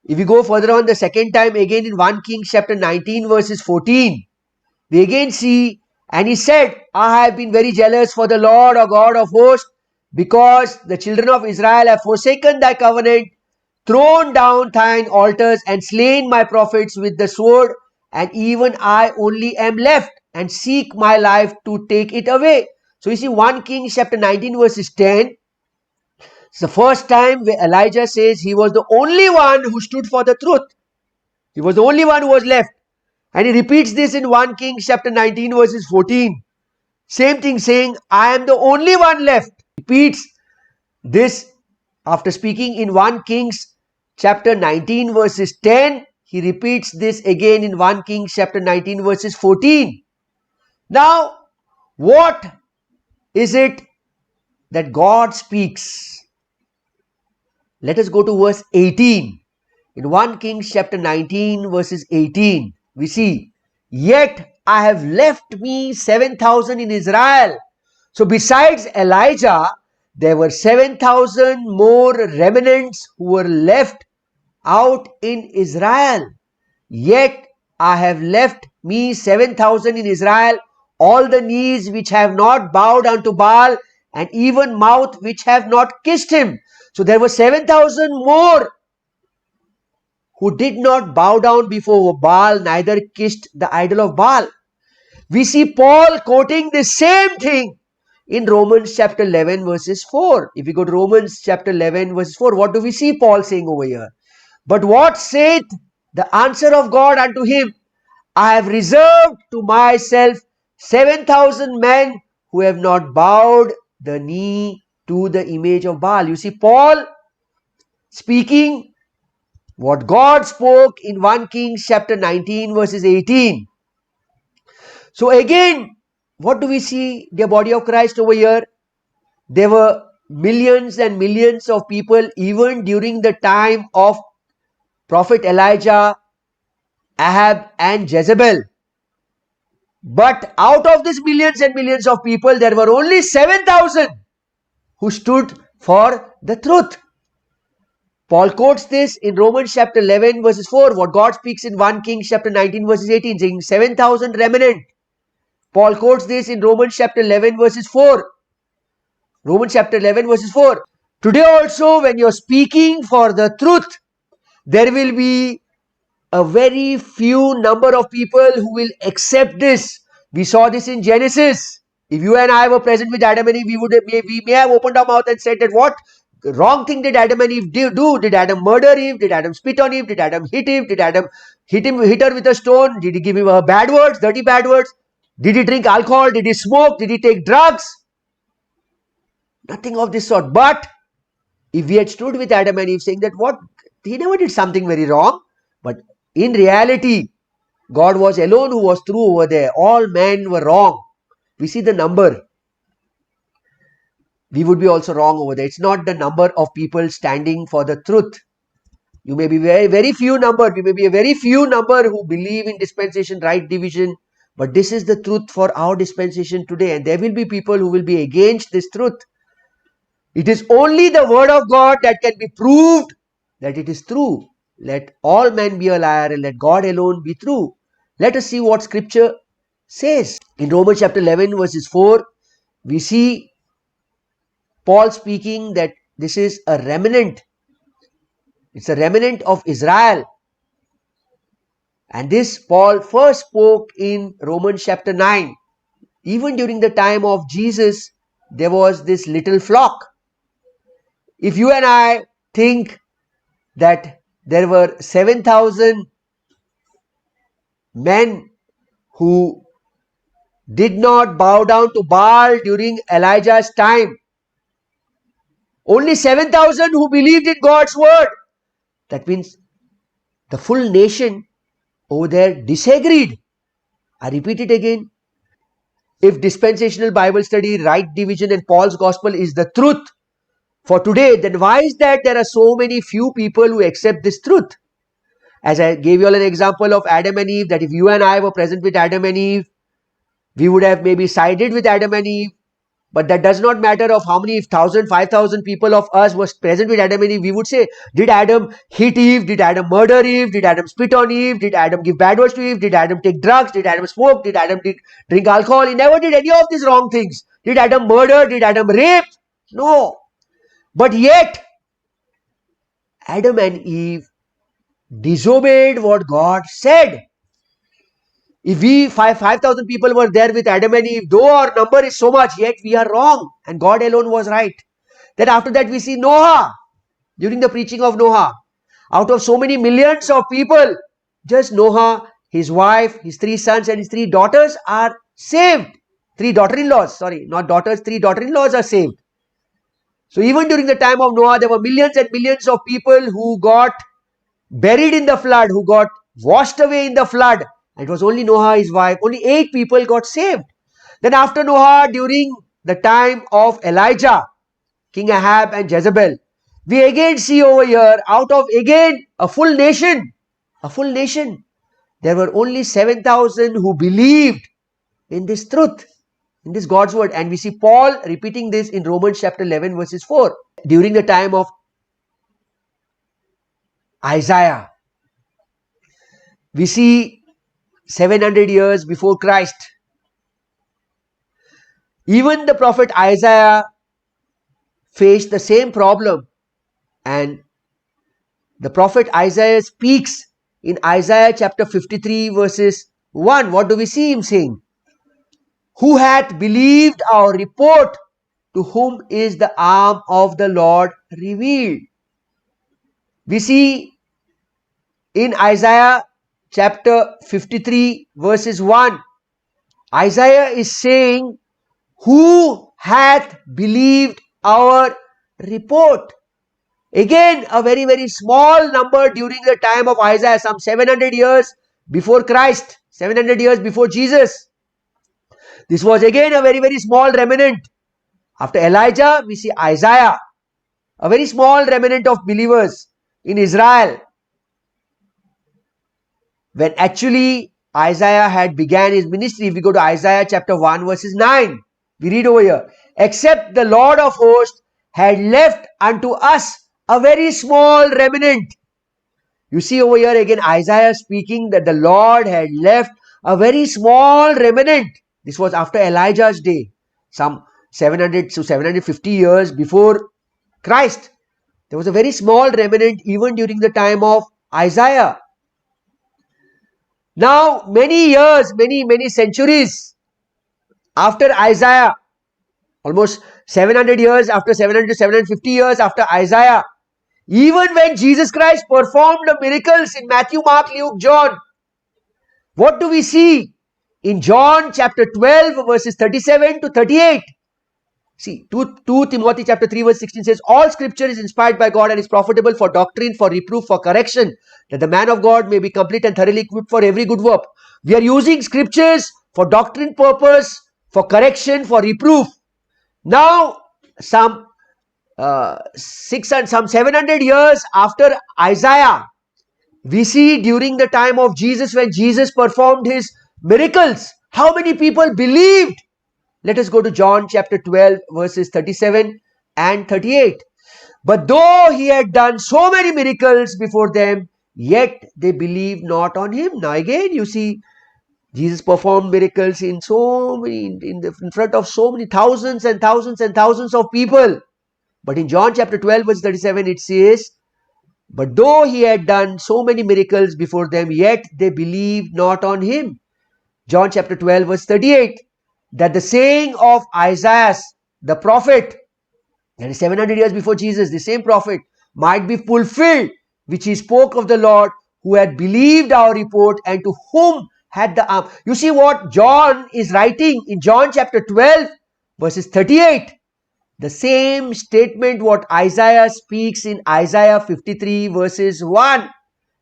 If we go further on the second time, again in 1 Kings chapter 19 verses 14, we again see, and he said, I have been very jealous for the Lord, or God of hosts, because the children of Israel have forsaken thy covenant, thrown down thine altars, and slain my prophets with the sword, and even I only am left, and seek my life to take it away. So you see 1 Kings chapter 19 verses 10. It's the first time where Elijah says he was the only one who stood for the truth. He was the only one who was left. And he repeats this in 1 Kings chapter 19 verses 14. Same thing, saying, I am the only one left. Repeats this after speaking in 1 Kings chapter 19 verses 10. He repeats this again in 1 Kings chapter 19 verses 14. Now, what is it that God speaks? Let us go to verse 18. In 1 Kings chapter 19 verses 18, we see, yet I have left me 7,000 in Israel. So besides Elijah, there were 7,000 more remnants who were left out in Israel. Yet I have left me 7,000 in Israel, all the knees which have not bowed unto Baal, and even mouth which have not kissed him. So there were 7,000 more who did not bow down before Baal, neither kissed the idol of Baal. We see Paul quoting the same thing in Romans chapter 11 verses 4. If we go to Romans chapter 11 verses 4, what do we see Paul saying over here? But what saith the answer of God unto him? I have reserved to myself 7,000 men who have not bowed the knee to the image of Baal. You see Paul speaking what God spoke in 1 Kings chapter 19 verses 18. So again, what do we see, the body of Christ over here? There were millions and millions of people even during the time of Prophet Elijah, Ahab and Jezebel. But out of these millions and millions of people, there were only 7,000 who stood for the truth. Paul quotes this in Romans chapter 11 verses 4, what God speaks in 1 Kings chapter 19 verses 18, saying 7,000 remnant. Paul quotes this in Romans chapter 11 verses 4. Romans chapter 11 verses 4. Today also when you're speaking for the truth, there will be a very few number of people who will accept this. We saw this in Genesis. If you and I were present with Adam and Eve, we may have opened our mouth and said that what wrong thing did Adam and Eve do? Did Adam murder Eve? Did Adam spit on Eve? Did Adam hit Eve? Did Adam hit her with a stone? Did he give him her bad words, dirty bad words? Did he drink alcohol? Did he smoke? Did he take drugs? Nothing of this sort. But if we had stood with Adam and Eve saying that what he never did something very wrong, but in reality, God was alone who was true over there. All men were wrong. We see the number. We would be also wrong over there. It's not the number of people standing for the truth. You may be very few number. We may be a very few number who believe in dispensation, right division. But this is the truth for our dispensation today. And there will be people who will be against this truth. It is only the word of God that can be proved that it is true. Let all men be a liar and let God alone be true. Let us see what scripture says. In Romans chapter 11 verses 4, we see Paul speaking that this is a remnant. It's a remnant of Israel. And this Paul first spoke in Romans chapter 9. Even during the time of Jesus, there was this little flock. If you and I think that there were 7,000 men who did not bow down to Baal during Elijah's time, only 7,000 who believed in God's word. That means the full nation over there disagreed. I repeat it again. If dispensational Bible study, right division and Paul's gospel is the truth for today, then why is that there are so many few people who accept this truth? As I gave you all an example of Adam and Eve, that if you and I were present with Adam and Eve, we would have maybe sided with Adam and Eve. But that does not matter of how many, if 1,000, 5,000 people of us was present with Adam and Eve, we would say, did Adam hit Eve? Did Adam murder Eve? Did Adam spit on Eve? Did Adam give bad words to Eve? Did Adam take drugs? Did Adam smoke? Did Adam drink alcohol? He never did any of these wrong things. Did Adam murder? Did Adam rape? No. But yet, Adam and Eve disobeyed what God said. If we 5,000 people were there with Adam and Eve, though our number is so much, yet we are wrong and God alone was right. Then after that we see Noah, during the preaching of Noah. Out of so many millions of people, just Noah, his wife, his 3 sons and his 3 daughters are saved. 3 daughter-in-laws, sorry, not daughters, 3 daughter-in-laws are saved. So even during the time of Noah, there were millions and millions of people who got buried in the flood, who got washed away in the flood. It was only Noah, his wife, only 8 people got saved. Then after Noah, during the time of Elijah, King Ahab and Jezebel, we again see over here, out of again a full nation, there were only 7,000 who believed in this truth, in this God's word. And we see Paul repeating this in Romans chapter 11 verses 4. During the time of Isaiah, we see 700 years before Christ, even the prophet Isaiah faced the same problem. And the prophet Isaiah speaks in Isaiah chapter 53 verses 1. What do we see him saying? Who hath believed our report? To whom is the arm of the Lord revealed? We see in Isaiah chapter 53 verses 1, Isaiah is saying, who hath believed our report? Again, a very, very small number during the time of Isaiah, some 700 years before Christ, 700 years before Jesus. This was again a very, very small remnant. After Elijah, we see Isaiah, a very small remnant of believers in Israel. When actually Isaiah had began his ministry, if we go to Isaiah chapter 1 verses 9, we read over here, except the Lord of hosts had left unto us A very small remnant. You see over here again Isaiah speaking that the Lord had left a very small remnant. This was after Elijah's day, some 700 to 750 years before Christ. There was a very small remnant even during the time of Isaiah. Now, many years, many centuries after Isaiah, almost 700 years after 700 to 750 years after Isaiah, even when Jesus Christ performed the miracles in Matthew, Mark, Luke, John, what do we see? In John chapter 12 verses 37 to 38. See, 2 Timothy chapter 3 verse 16 says, all scripture is inspired by God and is profitable for doctrine, for reproof, for correction, that the man of God may be complete and thoroughly equipped for every good work. We are using scriptures for doctrine purpose, for correction, for reproof. Now, some 700 years after Isaiah, we see during the time of Jesus when Jesus performed his miracles, how many people believed? Let us go to John chapter 12 verses 37 and 38. But though he had done so many miracles before them, yet they believed not on him. Now again you see Jesus performed miracles in so many, in front of so many thousands and thousands and thousands of people. But in John chapter 12 verse 37 it says, but though he had done so many miracles before them, yet they believed not on him. John chapter 12 verse 38. That the saying of Isaiah, the prophet, that is 700 years before Jesus, the same prophet, might be fulfilled, which he spoke of the Lord, who had believed our report, and to whom had the arm. You see what John is writing in John chapter 12, verses 38. The same statement what Isaiah speaks in Isaiah 53 verses 1.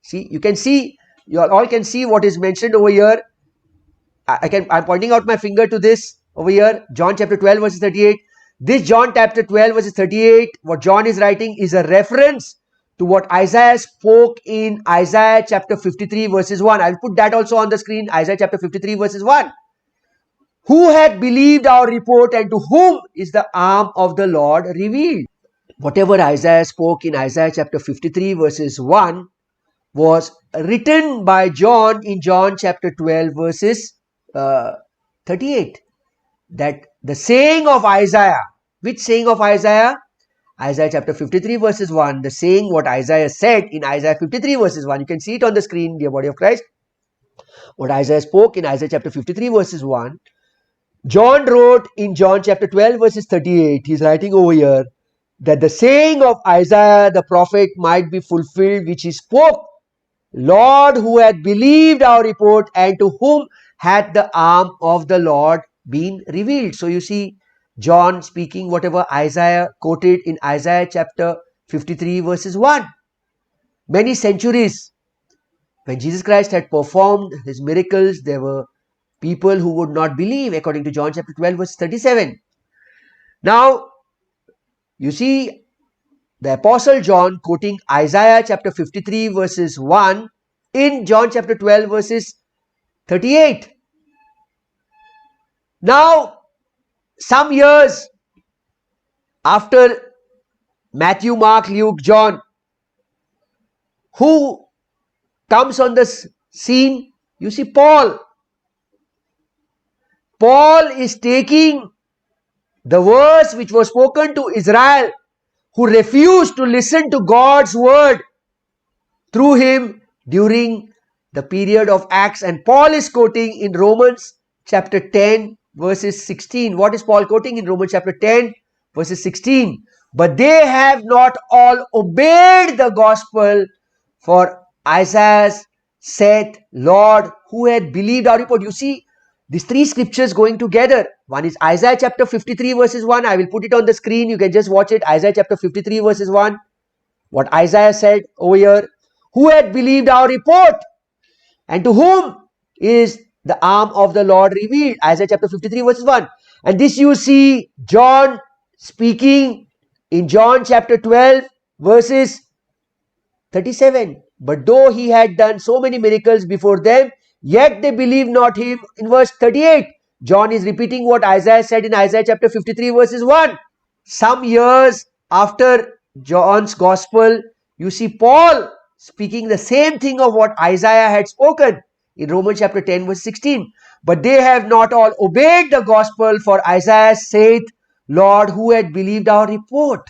See, you can see, you all can see what is mentioned over here. I'm pointing out my finger to this over here, John chapter 12 verses 38. This John chapter 12 verses 38, what John is writing is a reference to what Isaiah spoke in Isaiah chapter 53 verses 1. I'll put that also on the screen, Isaiah chapter 53 verses 1. Who had believed our report, and to whom is the arm of the Lord revealed? Whatever Isaiah spoke in Isaiah chapter 53 verses 1 was written by John in John chapter 12 verses 38. That the saying of Isaiah, which saying of Isaiah? Isaiah chapter 53 verses 1, the saying what Isaiah said in Isaiah 53 verses 1. You can see it on the screen, dear body of Christ. What Isaiah spoke in Isaiah chapter 53 verses 1. John wrote in John chapter 12 verses 38. He's writing over here that the saying of Isaiah the prophet might be fulfilled, which he spoke. Lord, who had believed our report, and to whom had the arm of the Lord been revealed. So you see John speaking whatever Isaiah quoted in Isaiah chapter 53 verses 1. Many centuries when Jesus Christ had performed his miracles, there were people who would not believe, according to John chapter 12 verse 37. Now you see the apostle John quoting Isaiah chapter 53 verses 1 in John chapter 12 verses 38. Now, some years after Matthew, Mark, Luke, John, who comes on the scene? You see Paul. Paul is taking the verse which was spoken to Israel, who refused to listen to God's word through him during the period of Acts, and Paul is quoting in Romans chapter 10 verses 16. What is Paul quoting in Romans chapter 10 verses 16? But they have not all obeyed the gospel, for Isaiah said, Lord, who had believed our report. You see these three scriptures going together. One is Isaiah chapter 53 verses 1. I will put it on the screen. You can just watch it. Isaiah chapter 53 verses 1. What Isaiah said over here. Who had believed our report, and to whom is the arm of the Lord revealed? Isaiah chapter 53 verses 1. And this you see John speaking in John chapter 12 verses 37. But though he had done so many miracles before them, yet they believed not him. In verse 38, John is repeating what Isaiah said in Isaiah chapter 53 verses 1. Some years after John's gospel, you see Paul speaking the same thing of what Isaiah had spoken in Romans chapter 10 verse 16. But they have not all obeyed the gospel, for Isaiah saith, Lord, who had believed our report?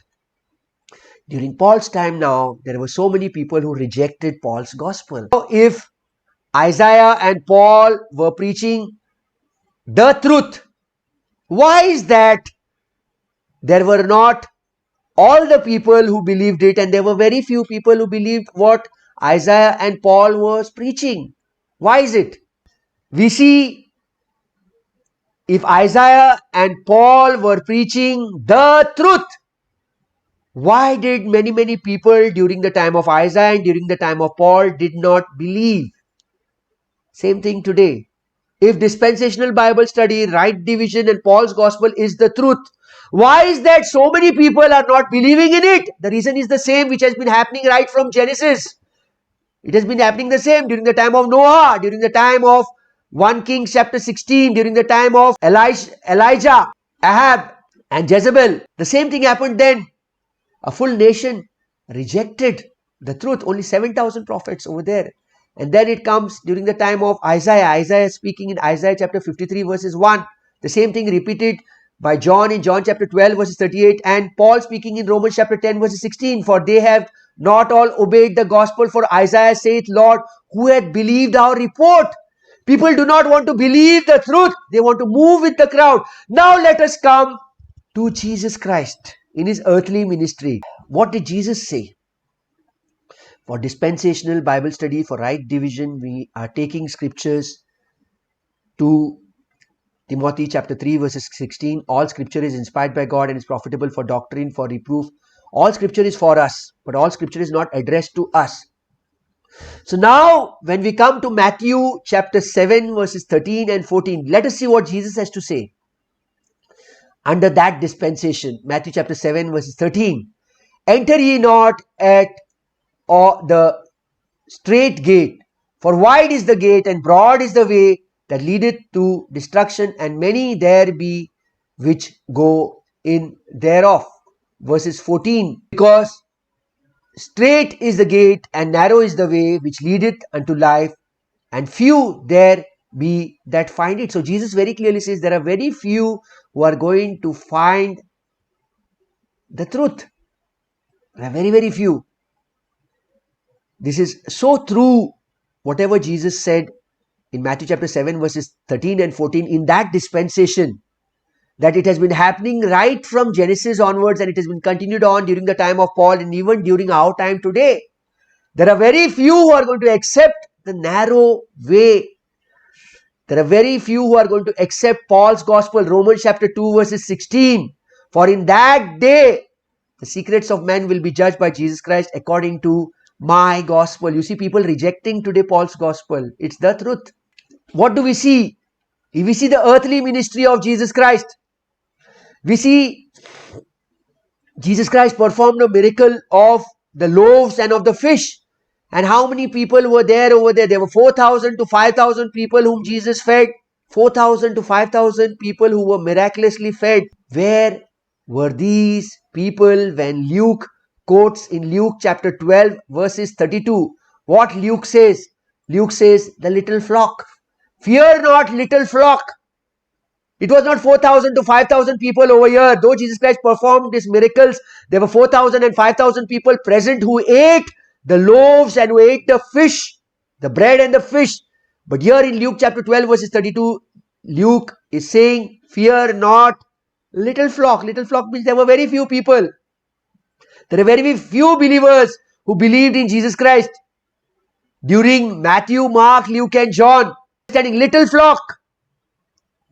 During Paul's time now, there were so many people who rejected Paul's gospel. So if Isaiah and Paul were preaching the truth, why is that there were not all the people who believed it, and there were very few people who believed what Isaiah and Paul was preaching? Why is it? We see if Isaiah and Paul were preaching the truth, why did many people during the time of Isaiah and during the time of Paul did not believe? Same thing today. If dispensational Bible study, right division and Paul's gospel is the truth, why is that so many people are not believing in it? The reason is the same which has been happening right from Genesis. It has been happening the same during the time of Noah, during the time of 1 Kings chapter 16, during the time of Elijah, Ahab and Jezebel. The same thing happened then. A full nation rejected the truth. Only 7,000 prophets over there. And then it comes during the time of Isaiah. Isaiah speaking in Isaiah chapter 53 verses 1. The same thing repeated by John in John chapter 12 verses 38. And Paul speaking in Romans chapter 10 verses 16. For they have not all obeyed the gospel. For Isaiah saith, Lord, who had believed our report? People do not want to believe the truth. They want to move with the crowd. Now let us come to Jesus Christ in his earthly ministry. What did Jesus say? For dispensational Bible study, for right division, we are taking scriptures to Timothy chapter 3 verses 16. All scripture is inspired by God and is profitable for doctrine, for reproof. All scripture is for us, but all scripture is not addressed to us. So now when we come to Matthew chapter 7 verses 13 and 14, let us see what Jesus has to say. Under that dispensation, Matthew chapter 7 verses 13, enter ye not at the straight gate, for wide is the gate and broad is the way that leadeth to destruction, and many there be which go in thereof. Verses 14, because straight is the gate and narrow is the way which leadeth unto life, and few there be that find it. So Jesus very clearly says there are very few who are going to find the truth. There are very few. This is so true, whatever Jesus said in Matthew chapter 7 verses 13 and 14 in that dispensation, that it has been happening right from Genesis onwards, and it has been continued on during the time of Paul and even during our time today. There are very few who are going to accept the narrow way. There are very few who are going to accept Paul's gospel, Romans chapter 2 verses 16. For in that day, the secrets of men will be judged by Jesus Christ according to my gospel. You see people rejecting today Paul's gospel. It's the truth. What do we see? We see the earthly ministry of Jesus Christ. We see Jesus Christ performed a miracle of the loaves and of the fish. And how many people were there over there? There were 4,000 to 5,000 people whom Jesus fed. 4,000 to 5,000 people who were miraculously fed. Where were these people when Luke quotes in Luke chapter 12 verses 32? What Luke says? Luke says, the little flock. Fear not, little flock. It was not 4,000 to 5,000 people over here. Though Jesus Christ performed these miracles, there were 4,000 and 5,000 people present who ate the loaves and who ate the fish, the bread and the fish. But here in Luke chapter 12 verses 32, Luke is saying, fear not, little flock. Little flock means there were very few people. There are very few believers who believed in Jesus Christ. During Matthew, Mark, Luke and John, standing little flock.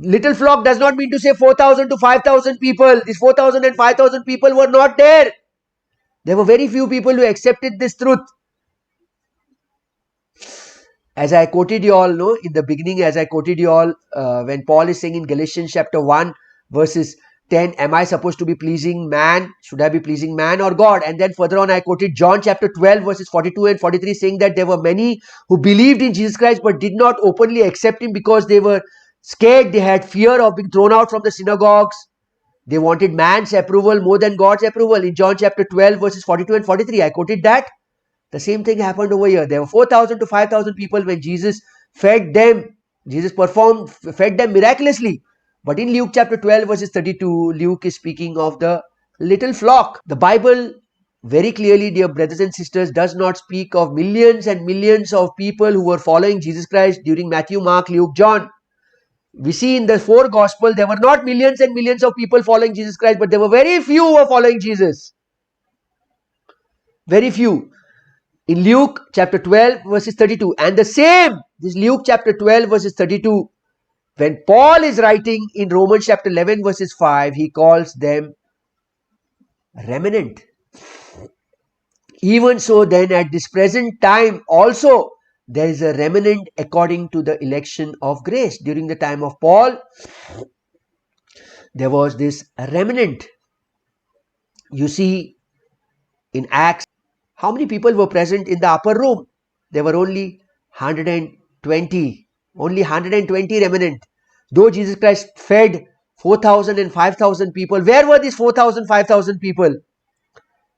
Little flock does not mean to say 4,000 to 5,000 people. These 4,000 and 5,000 people were not there. There were very few people who accepted this truth. As I quoted you all, no, in the beginning, as I quoted you all, when Paul is saying in Galatians chapter 1 verses 10, am I supposed to be pleasing man? Should I be pleasing man or God? And then further on I quoted John chapter 12 verses 42 and 43 saying that there were many who believed in Jesus Christ but did not openly accept him because they were scared. They had fear of being thrown out from the synagogues. They wanted man's approval more than God's approval. In John chapter 12 verses 42 and 43, I quoted that. The same thing happened over here. There were 4,000 to 5,000 people when Jesus fed them. Jesus fed them miraculously. But in Luke chapter 12 verses 32, Luke is speaking of the little flock. The Bible very clearly, dear brothers and sisters, does not speak of millions and millions of people who were following Jesus Christ during Matthew, Mark, Luke, John. We see in the four Gospels, there were not millions and millions of people following Jesus Christ, but there were very few who were following Jesus. Very few. In Luke chapter 12 verses 32, and the same, this Luke chapter 12 verses 32, when Paul is writing in Romans chapter 11 verses 5, he calls them remnant. Even so then at this present time also there is a remnant according to the election of grace. During the time of Paul, there was this remnant. You see in Acts, how many people were present in the upper room? There were only 120. Only 120 remnant. Though Jesus Christ fed 4,000 and 5,000 people, where were these 4,000, 5,000 people?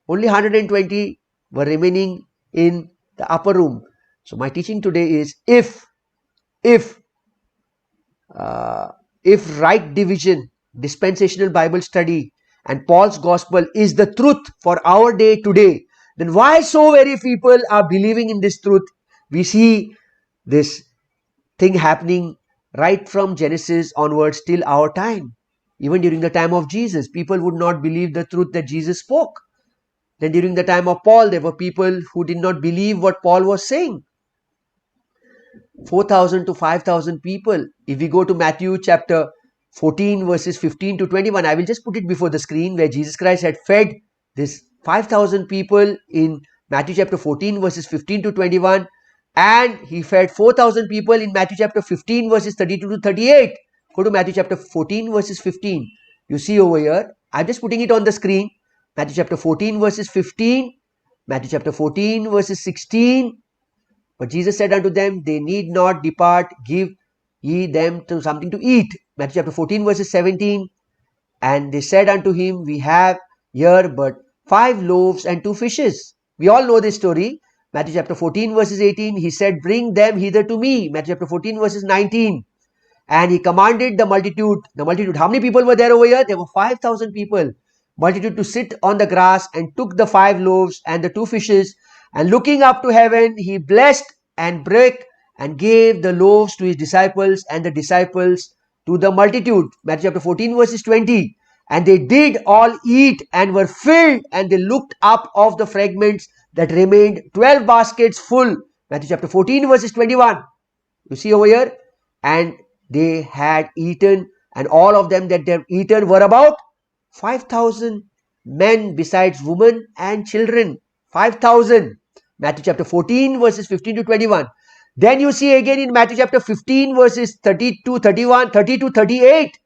Only 120 were remaining in the upper room. So my teaching today is if right division, dispensational Bible study and Paul's gospel is the truth for our day today, then why so very people are believing in this truth? We see this thing happening right from Genesis onwards till our time. Even during the time of Jesus, people would not believe the truth that Jesus spoke. Then during the time of Paul, there were people who did not believe what Paul was saying. 4,000 to 5,000 people. If we go to Matthew chapter 14 verses 15 to 21, I will just put it before the screen, where Jesus Christ had fed this 5,000 people in Matthew chapter 14 verses 15 to 21, and he fed 4,000 people in Matthew chapter 15 verses 32 to 38. Go to Matthew chapter 14 verses 15. You see over here, I'm just putting it on the screen. Matthew chapter 14 verses 15, Matthew chapter 14 verses 16. But Jesus said unto them, they need not depart, give ye them to something to eat. Matthew chapter 14 verses 17. And they said unto him, we have here but 5 loaves and 2 fishes. We all know this story. Matthew chapter 14 verses 18. He said, bring them hither to me. Matthew chapter 14 verses 19. And he commanded the multitude. The multitude, how many people were there over here? There were 5,000 people. Multitude to sit on the grass, and took the 5 loaves and the 2 fishes, and looking up to heaven, he blessed and brake and gave the loaves to his disciples, and the disciples to the multitude. Matthew chapter 14 verses 20. And they did all eat and were filled, and they looked up of the fragments that remained 12 baskets full. Matthew chapter 14 verses 21. You see over here, and they had eaten, and all of them that they had eaten were about 5,000 men besides women and children. 5,000. Matthew chapter 14 verses 15 to 21. Then you see again in Matthew chapter 15 verses 30 to 31, 30 to 38.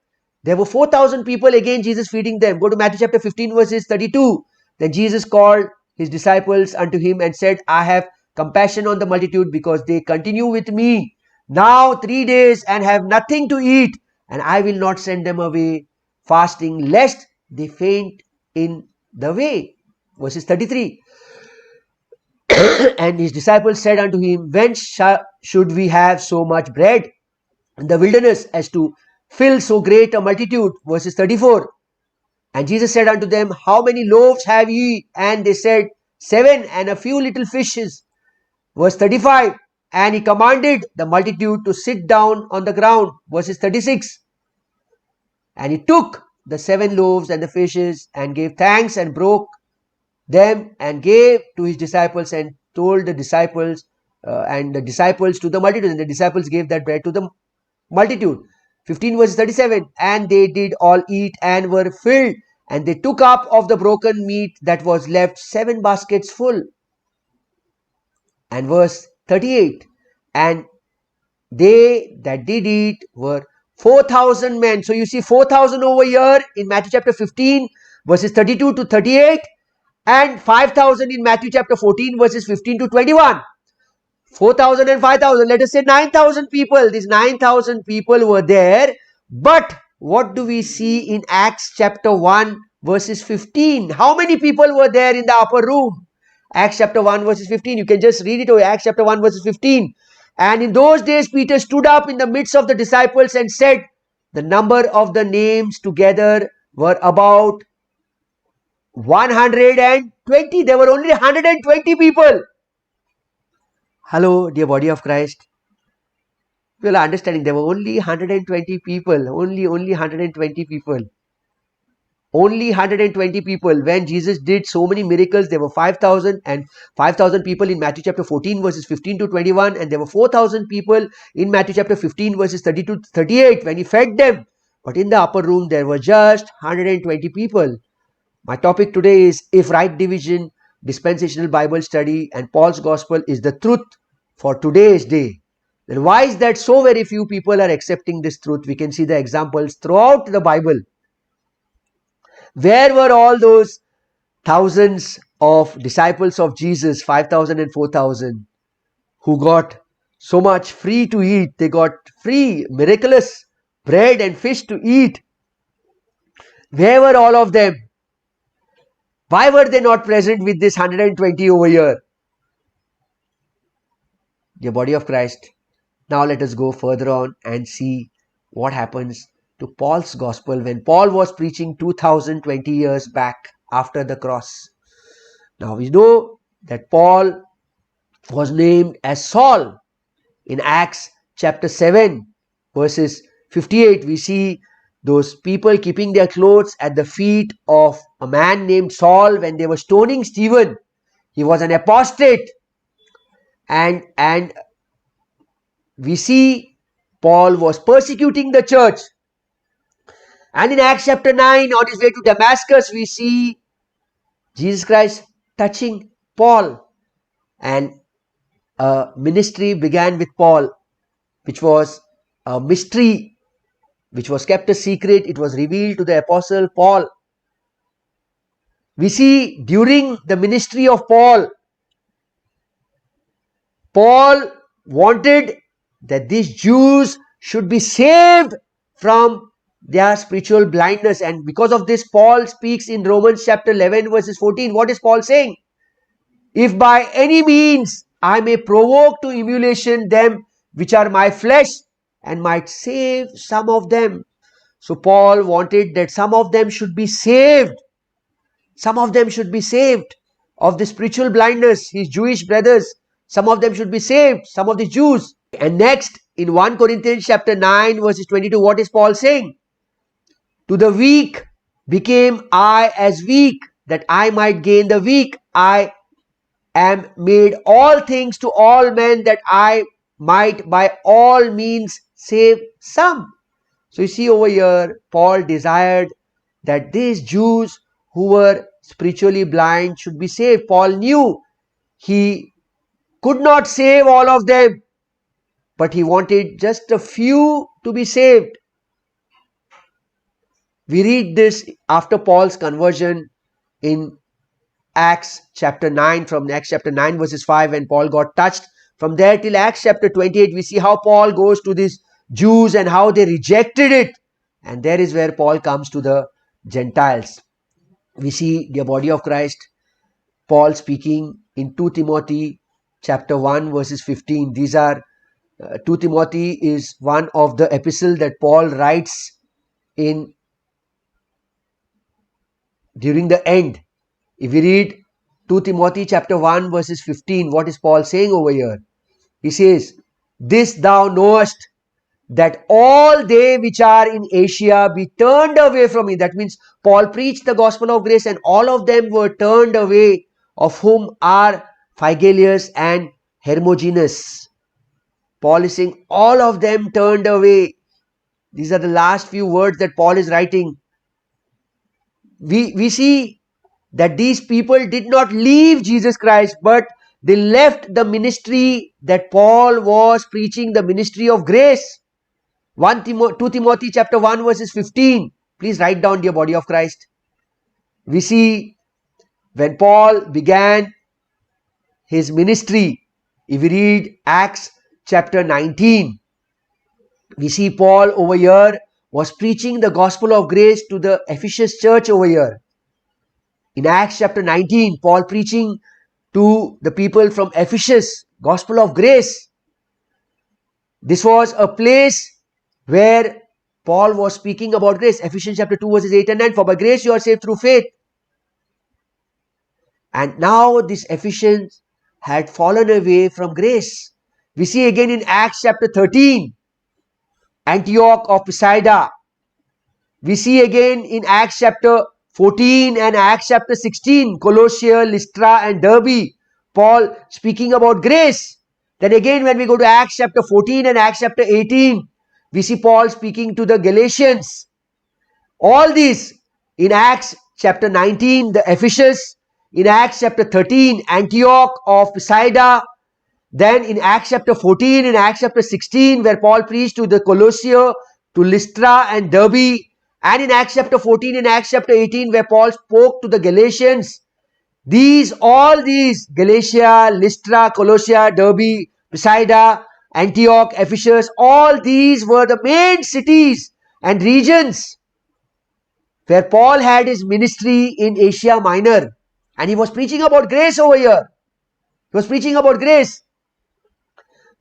There were 4,000 people, again Jesus feeding them. Go to Matthew chapter 15 verses 32. Then Jesus called his disciples unto him and said, I have compassion on the multitude, because they continue with me now 3 days and have nothing to eat, and I will not send them away fasting, lest they faint in the way. Verses 33. And his disciples said unto him, when should we have so much bread in the wilderness as to fill so great a multitude? Verses 34. And Jesus said unto them, how many loaves have ye? And they said, 7, and a few little fishes. Verse 35. And he commanded the multitude to sit down on the ground. Verses 36. And he took the 7 loaves and the fishes, and gave thanks, and broke them, and gave to his disciples, and told the disciples, and the disciples to the multitude, and the disciples gave that bread to the multitude. 15 verse 37. And they did all eat and were filled, and they took up of the broken meat that was left 7 baskets full. And verse 38. And they that did eat were 4,000 men. So you see 4,000 over here in Matthew chapter 15 verses 32 to 38, and 5,000 in Matthew chapter 14 verses 15 to 21. 4,000 and 5,000, let us say 9,000 people. These 9,000 people were there, but what do we see in Acts chapter 1 verses 15? How many people were there in the upper room? Acts chapter 1 verses 15. You can just read it over. Acts chapter 1 verses 15. And in those days Peter stood up in the midst of the disciples and said, the number of the names together were about 120. There were only 120 people. Hello, dear body of Christ. You are understanding there were only 120 people. Only 120 people. Only 120 people. When Jesus did so many miracles, there were 5,000 and 5,000 people in Matthew chapter 14 verses 15 to 21, and there were 4,000 people in Matthew chapter 15 verses 30 to 38 when he fed them. But in the upper room there were just 120 people. My topic today is if right division, dispensational Bible study and Paul's gospel is the truth for today's day, then why is that so very few people are accepting this truth? We can see the examples throughout the Bible. Where were all those thousands of disciples of Jesus, 5,000 and 4,000, who got so much free to eat? They got free, miraculous bread and fish to eat. Where were all of them? Why were they not present with this 120 over here? Dear body of Christ, now let us go further on and see what happens to Paul's gospel when Paul was preaching 2020 years back after the cross. Now we know that Paul was named as Saul. In Acts chapter 7 verses 58, we see those people keeping their clothes at the feet of a man named Saul when they were stoning Stephen. He was an apostate, and we see Paul was persecuting the church. And in Acts chapter 9, on his way to Damascus, we see Jesus Christ touching Paul, and a ministry began with Paul, which was a mystery, which was kept a secret. It was revealed to the apostle Paul. We see during the ministry of Paul, Paul wanted that these Jews should be saved from their spiritual blindness, and because of this Paul speaks in Romans chapter 11 verses 14. What is Paul saying? If by any means I may provoke to emulation them which are my flesh, and might save some of them. So Paul wanted that some of them should be saved. Some of them should be saved of the spiritual blindness. His Jewish brothers, some of them should be saved, some of the Jews. And next, in 1 Corinthians chapter 9 verses 22, what is Paul saying? To the weak became I as weak, that I might gain the weak. I am made all things to all men, that I might by all means save some. So you see over here, Paul desired that these Jews who were spiritually blind should be saved. Paul knew he could not save all of them, but he wanted just a few to be saved. We read this after Paul's conversion in Acts chapter 9, from Acts chapter 9 verses 5, when Paul got touched. From there till Acts chapter 28, we see how Paul goes to these Jews and how they rejected it. And there is where Paul comes to the Gentiles. We see, dear body of Christ, Paul speaking in 2 Timothy chapter 1 verses 15. These are 2 Timothy is one of the epistles that Paul writes in during the end. If we read 2 Timothy chapter 1 verses 15, what is Paul saying over here? He says, this thou knowest, that all they which are in Asia be turned away from me. That means Paul preached the gospel of grace and all of them were turned away, of whom are Phygellus and Hermogenes. Paul is saying all of them turned away. These are the last few words that Paul is writing. We see that these people did not leave Jesus Christ, but they left the ministry that Paul was preaching, the ministry of grace. 2 Timothy chapter 1 verses 15. Please write down, dear body of Christ. We see when Paul began his ministry, if we read Acts chapter 19, we see Paul over here was preaching the gospel of grace to the Ephesus church over here. In Acts chapter 19, Paul preaching to the people from Ephesus, gospel of grace. This was a place where Paul was speaking about grace. Ephesians chapter 2 verses 8 and 9. For by grace you are saved through faith. And now this Ephesians had fallen away from grace. We see again in Acts chapter 13, Antioch of Pisidia. We see again in Acts chapter 14 and Acts chapter 16, Colossia, Lystra and Derbe, Paul speaking about grace. Then again when we go to Acts chapter 14 and Acts chapter 18, we see Paul speaking to the Galatians. All these in Acts chapter 19, the Ephesus, in Acts chapter 13, Antioch of Pisidia, then in Acts chapter 14, in Acts chapter 16, where Paul preached to the Colossia, to Lystra and Derbe, and in Acts chapter 14, in Acts chapter 18, where Paul spoke to the Galatians. All these, Galatia, Lystra, Colossia, Derbe, Pisidia, Antioch, Ephesus, all these were the main cities and regions where Paul had his ministry in Asia Minor. And he was preaching about grace over here. He was preaching about grace.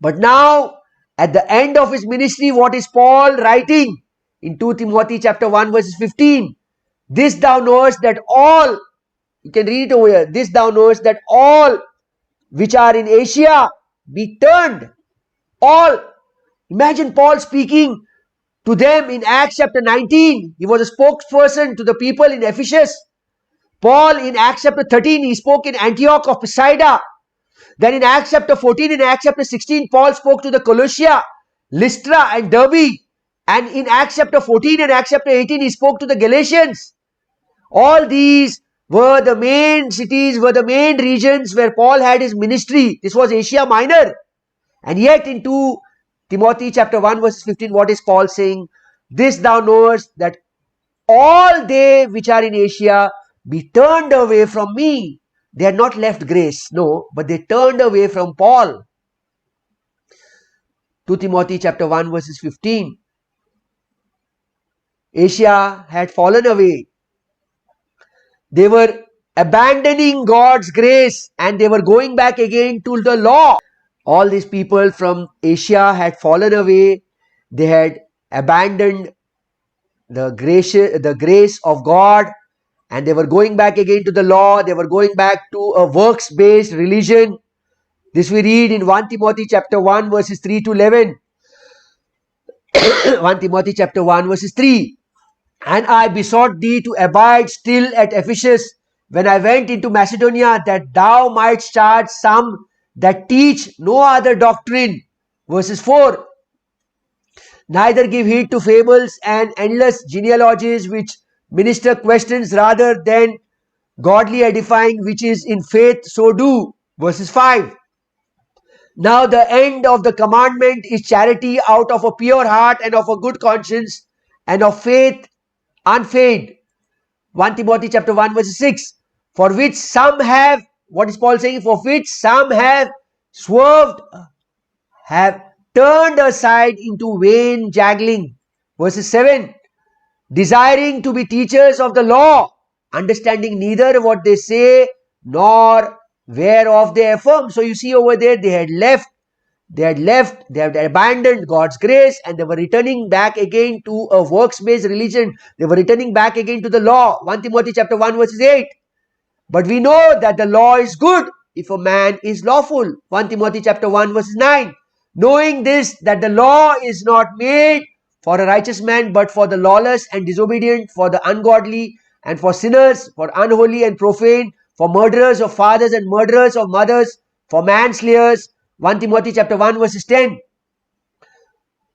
But now, at the end of his ministry, what is Paul writing? In 2 Timothy chapter 1 verses 15. This thou knowest that all, you can read it over here. This thou knowest that all which are in Asia be turned. All. Imagine Paul speaking to them in Acts chapter 19. He was a spokesperson to the people in Ephesus. Paul in Acts chapter 13, he spoke in Antioch of Pisidia. Then in Acts chapter 14, in Acts chapter 16, Paul spoke to the Colossia, Lystra and Derbe. And in Acts chapter 14 and Acts chapter 18, he spoke to the Galatians. All these were the main cities, were the main regions where Paul had his ministry. This was Asia Minor. And yet in 2 Timothy chapter 1 verse 15, what is Paul saying? This thou knowest that all they which are in Asia be turned away from me. They had not left grace, no, but they turned away from Paul. 2 Timothy chapter 1 verses 15. Asia had fallen away. They were abandoning God's grace and they were going back again to the law. All these people from Asia had fallen away. They had abandoned the grace of God, and they were going back again to the law. They were going back to a works-based religion. This we read in 1 Timothy chapter 1 verses 3 to 11. 1 Timothy chapter 1 verses 3. And I besought thee to abide still at Ephesus when I went into Macedonia, that thou mightst charge some that teach no other doctrine. Verses 4. Neither give heed to fables and endless genealogies which minister questions rather than godly edifying which is in faith, so do. Verses 5. Now the end of the commandment is charity out of a pure heart and of a good conscience and of faith unfeigned. 1 Timothy chapter 1 verse 6. For which some have, what is Paul saying? For which some have swerved, have turned aside into vain juggling. Verses 7. Desiring to be teachers of the law, understanding neither what they say nor whereof they affirm. So you see over there, they had abandoned God's grace and they were returning back again to a works-based religion. They were returning back again to the law. 1 Timothy chapter 1 verses 8. But we know that the law is good if a man is lawful. 1 Timothy chapter 1 verses 9. Knowing this, that the law is not made for a righteous man, but for the lawless and disobedient, for the ungodly and for sinners, for unholy and profane, for murderers of fathers and murderers of mothers, for manslayers. 1 Timothy chapter 1 verses 10.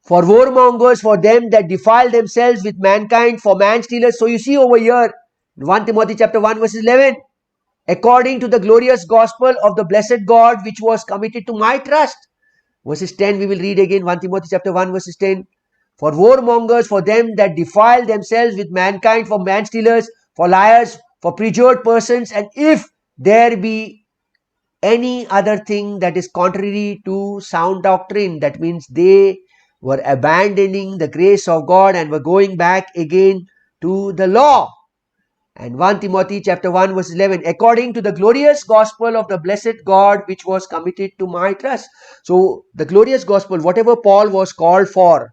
For whoremongers, for them that defile themselves with mankind, for manstealers. So you see over here, 1 Timothy chapter 1 verses 11. According to the glorious gospel of the blessed God, which was committed to my trust. Verses 10, we will read again, 1 Timothy chapter 1 verses 10. For whoremongers, for them that defile themselves with mankind, for manstealers, for liars, for perjured persons, and if there be any other thing that is contrary to sound doctrine, that means they were abandoning the grace of God and were going back again to the law. And 1 Timothy chapter 1 verse 11, according to the glorious gospel of the blessed God which was committed to my trust. So the glorious gospel, whatever Paul was called for,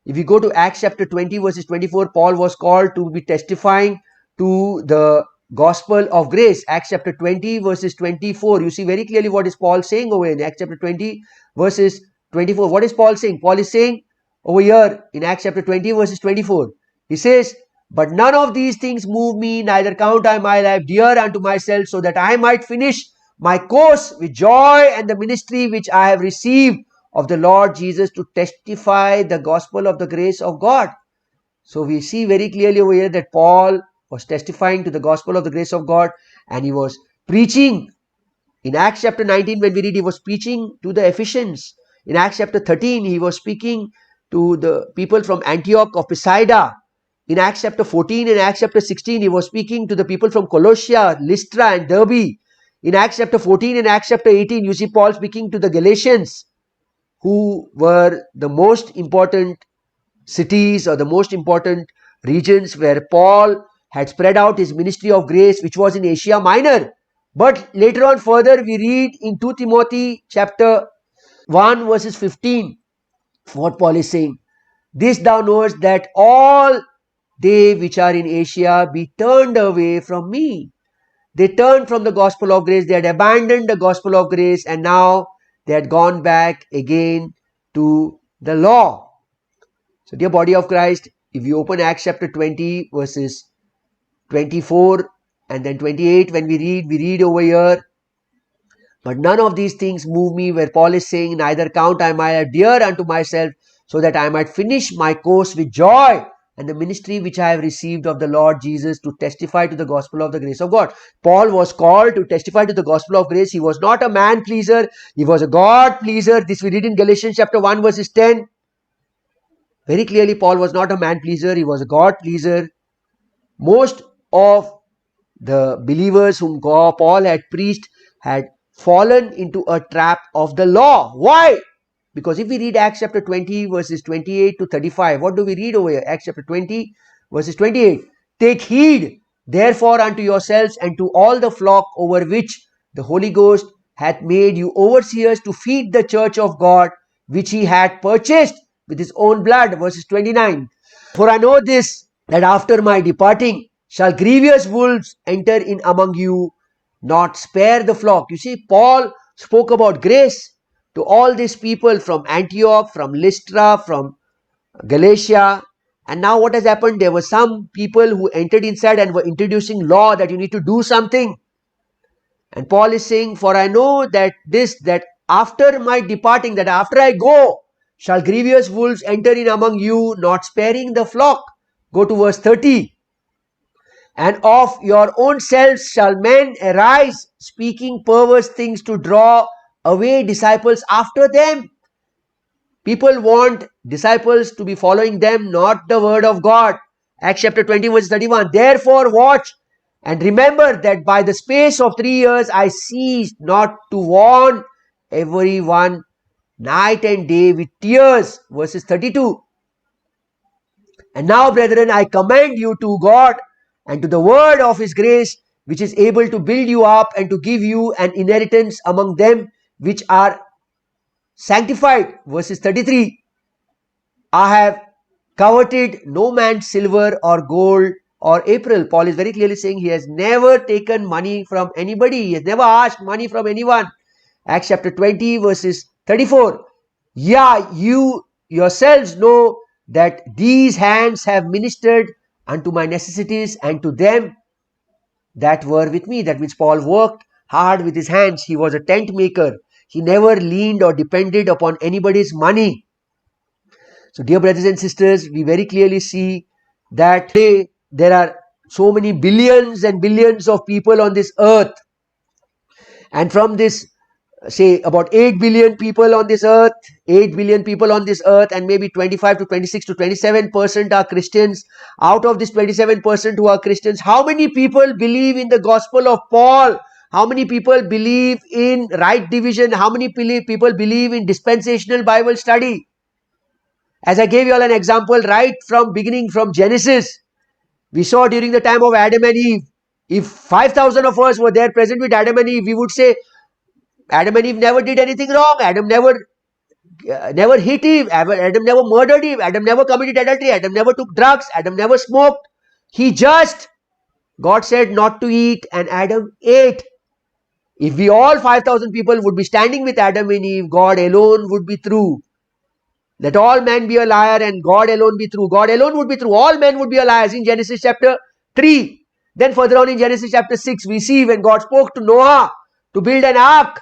if you go to Acts chapter 20 verses 24, Paul was called to be testifying to the gospel of grace. Acts chapter 20 verses 24, you see very clearly what is Paul saying over in Acts chapter 20 verses 24. What is Paul saying? Paul is saying over here in Acts chapter 20 verses 24, he says, but none of these things move me, neither count I my life dear unto myself, so that I might finish my course with joy and the ministry which I have received of the Lord Jesus to testify the gospel of the grace of God. So we see very clearly over here that Paul was testifying to the gospel of the grace of God, and he was preaching. In Acts chapter 19, when we read, he was preaching to the Ephesians. In Acts chapter 13, he was speaking to the people from Antioch of Pisidia. In Acts chapter 14 and Acts chapter 16, he was speaking to the people from Colossia, Lystra and Derbe. In Acts chapter 14 and Acts chapter 18, you see Paul speaking to the Galatians, who were the most important cities or the most important regions where Paul had spread out his ministry of grace, which was in Asia Minor. But later on further, we read in 2 Timothy chapter 1 verses 15, what Paul is saying. This thou knowest, that all they which are in Asia be turned away from me. They turned from the gospel of grace. They had abandoned the gospel of grace, and now they had gone back again to the law. So dear body of Christ, if you open Acts chapter 20 verses 24 and then 28, when we read over here, but none of these things move me, where Paul is saying, neither count I my life dear unto myself, so that I might finish my course with joy and the ministry which I have received of the Lord Jesus to testify to the gospel of the grace of God. Paul was called to testify to the gospel of grace. He was not a man pleaser. He was a God pleaser. This we read in Galatians chapter 1 verses 10. Very clearly, Paul was not a man pleaser. He was a God pleaser. Most of the believers whom Paul had preached had fallen into a trap of the law. Why? Because if we read Acts chapter 20 verses 28 to 35, what do we read over here? Acts chapter 20 verses 28. Take heed therefore unto yourselves and to all the flock over which the Holy Ghost hath made you overseers to feed the church of God, which he had purchased with his own blood. Verses 29. For I know this, that after my departing shall grievous wolves enter in among you, not spare the flock. You see, Paul spoke about grace to all these people from Antioch, from Lystra, from Galatia. And now what has happened? There were some people who entered inside and were introducing law that you need to do something. And Paul is saying, for I know that that after my departing, that after I go, shall grievous wolves enter in among you, not sparing the flock. Go to verse 30. And of your own selves shall men arise, speaking perverse things to draw away disciples after them. People want disciples to be following them, not the word of God. Acts chapter 20 verse 31. Therefore watch and remember that by the space of 3 years I ceased not to warn everyone night and day with tears. Verses 32. And now, brethren, I commend you to God and to the word of his grace, which is able to build you up and to give you an inheritance among them which are sanctified. Verses 33. I have coveted no man's silver or gold or apparel. Paul is very clearly saying he has never taken money from anybody. He has never asked money from anyone. Acts chapter 20 verses 34. Yeah, you yourselves know that these hands have ministered unto my necessities and to them that were with me. That means Paul worked hard with his hands. He was a tent maker. He never leaned or depended upon anybody's money. So dear brothers and sisters, we very clearly see that today there are so many billions and billions of people on this earth. And from this, say about 8 billion people on this earth, 8 billion people on this earth, and maybe 25 to 26 to 27% are Christians. Out of this 27% who are Christians, how many people believe in the gospel of Paul? How many people believe in right division? How many people believe in dispensational Bible study? As I gave you all an example, right from beginning, from Genesis, we saw during the time of Adam and Eve, if 5,000 of us were there present with Adam and Eve, we would say Adam and Eve never did anything wrong. Adam never hit Eve. Adam never murdered Eve. Adam never committed adultery. Adam never took drugs. Adam never smoked. He just, God said not to eat, and Adam ate. If we all 5,000 people would be standing with Adam and Eve, God alone would be true. Let all men be a liar and God alone be true. God alone would be true. All men would be a liars in Genesis chapter 3. Then further on in Genesis chapter 6, we see when God spoke to Noah to build an ark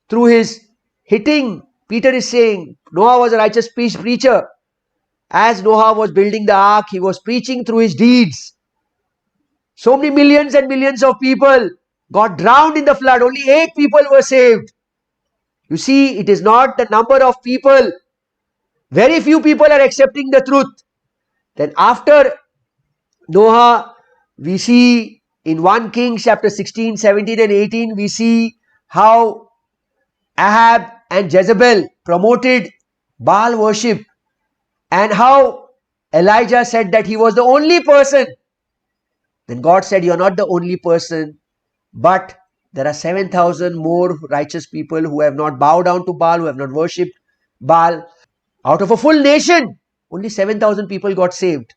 through his hitting. Peter is saying Noah was a righteous preacher. As Noah was building the ark, he was preaching through his deeds. So many millions and millions of people got drowned in the flood. Only 8 people were saved. You see, it is not the number of people. Very few people are accepting the truth. Then after Noah, we see in 1 Kings chapter 16, 17 and 18, we see how Ahab and Jezebel promoted Baal worship and how Elijah said that he was the only person. Then God said, you are not the only person, but there are 7,000 more righteous people who have not bowed down to Baal, who have not worshipped Baal. Out of a full nation, only 7,000 people got saved.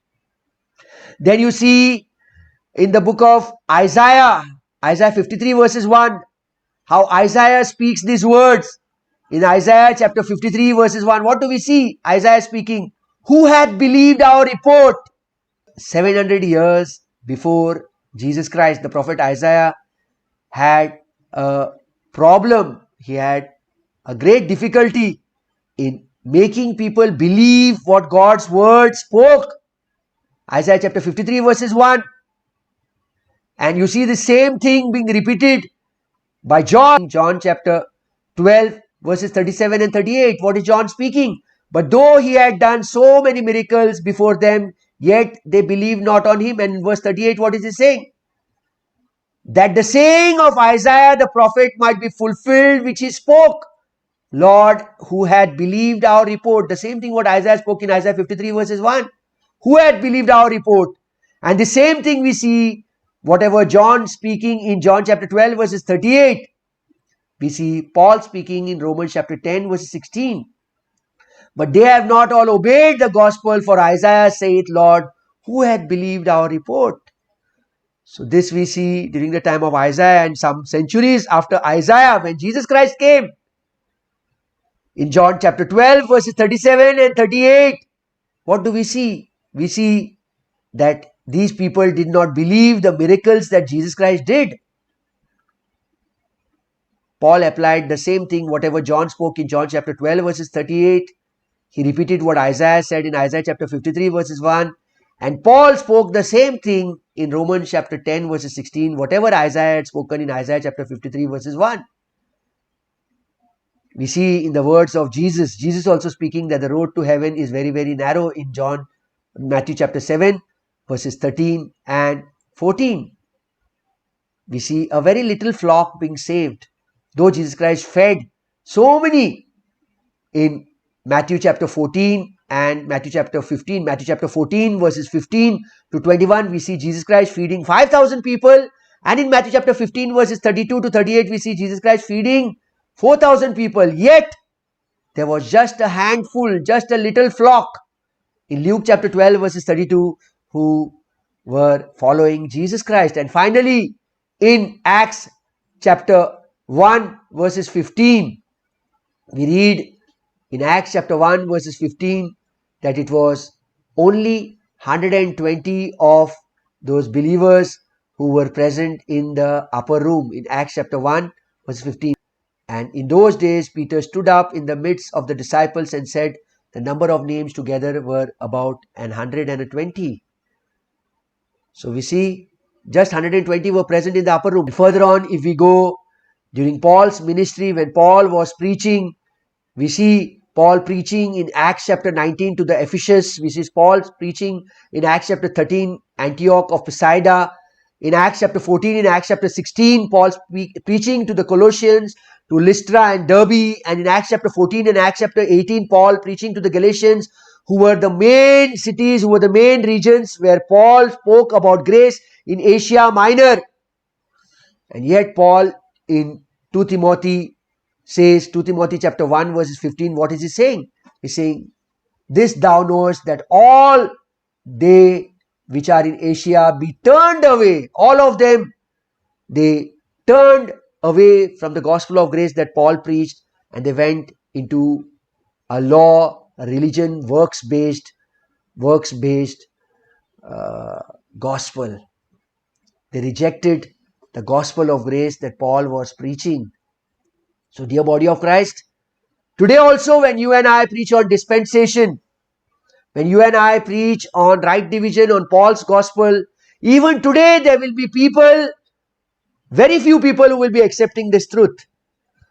Then you see in the book of Isaiah, Isaiah 53 verses 1, how Isaiah speaks these words. In Isaiah chapter 53 verses 1, what do we see? Isaiah speaking, who had believed our report? 700 years before Jesus Christ, the prophet Isaiah had a problem. He had a great difficulty in making people believe what God's word spoke. Isaiah chapter 53 verses 1. And you see the same thing being repeated by John. John chapter 12 verses 37 and 38. What is John speaking? But though he had done so many miracles before them, yet they believed not on him. And in verse 38, what is he saying? That the saying of Isaiah the prophet might be fulfilled, which he spoke. Lord, who had believed our report. The same thing what Isaiah spoke in Isaiah 53 verses 1. Who had believed our report? And the same thing we see, whatever John speaking in John chapter 12 verses 38. We see Paul speaking in Romans chapter 10 verses 16. But they have not all obeyed the gospel, for Isaiah saith, Lord, who had believed our report? So this we see during the time of Isaiah and some centuries after Isaiah when Jesus Christ came. In John chapter 12 verses 37 and 38, what do we see? We see that these people did not believe the miracles that Jesus Christ did. Paul applied the same thing, whatever John spoke in John chapter 12 verses 38. He repeated what Isaiah said in Isaiah chapter 53 verses 1. And Paul spoke the same thing in Romans chapter 10 verses 16, whatever Isaiah had spoken in Isaiah chapter 53 verses 1. We see in the words of Jesus also speaking that the road to heaven is very, very narrow in Matthew chapter 7 verses 13 and 14. We see a very little flock being saved. Though Jesus Christ fed so many in Matthew chapter 14 and Matthew chapter 15. Matthew chapter 14 verses 15 to 21, we see Jesus Christ feeding 5,000 people. And in Matthew chapter 15 verses 32 to 38, we see Jesus Christ feeding 4,000 people. Yet, there was just a handful, just a little flock in Luke chapter 12 verses 32 who were following Jesus Christ. And finally, in Acts chapter 1 verses 15, we read in Acts chapter 1 verses 15 that it was only 120 of those believers who were present in the upper room in Acts chapter 1 verse 15. And in those days Peter stood up in the midst of the disciples and said, the number of names together were about 120. So we see just 120 were present in the upper room. Further on, if we go during Paul's ministry, when Paul was preaching, we see Paul preaching in Acts chapter 19 to the Ephesians. We see Paul preaching in Acts chapter 13, Antioch of Pisidia. In Acts chapter 14, in Acts chapter 16, Paul's preaching to the Colossians, to Lystra and Derbe. And in Acts chapter 14 and Acts chapter 18, Paul preaching to the Galatians who were the main cities, who were the main regions where Paul spoke about grace in Asia Minor. And yet Paul in 2 Timothy says, 2 Timothy chapter 1 verses 15, what is he saying? He's saying, this thou knowest, that all they which are in Asia be turned away. All of them, they turned away from the gospel of grace that Paul preached, and they went into a law, a religion, works-based gospel. They rejected the gospel of grace that Paul was preaching. So, dear body of Christ, today also when you and I preach on dispensation, when you and I preach on right division, on Paul's gospel, even today there will be people, very few people, who will be accepting this truth.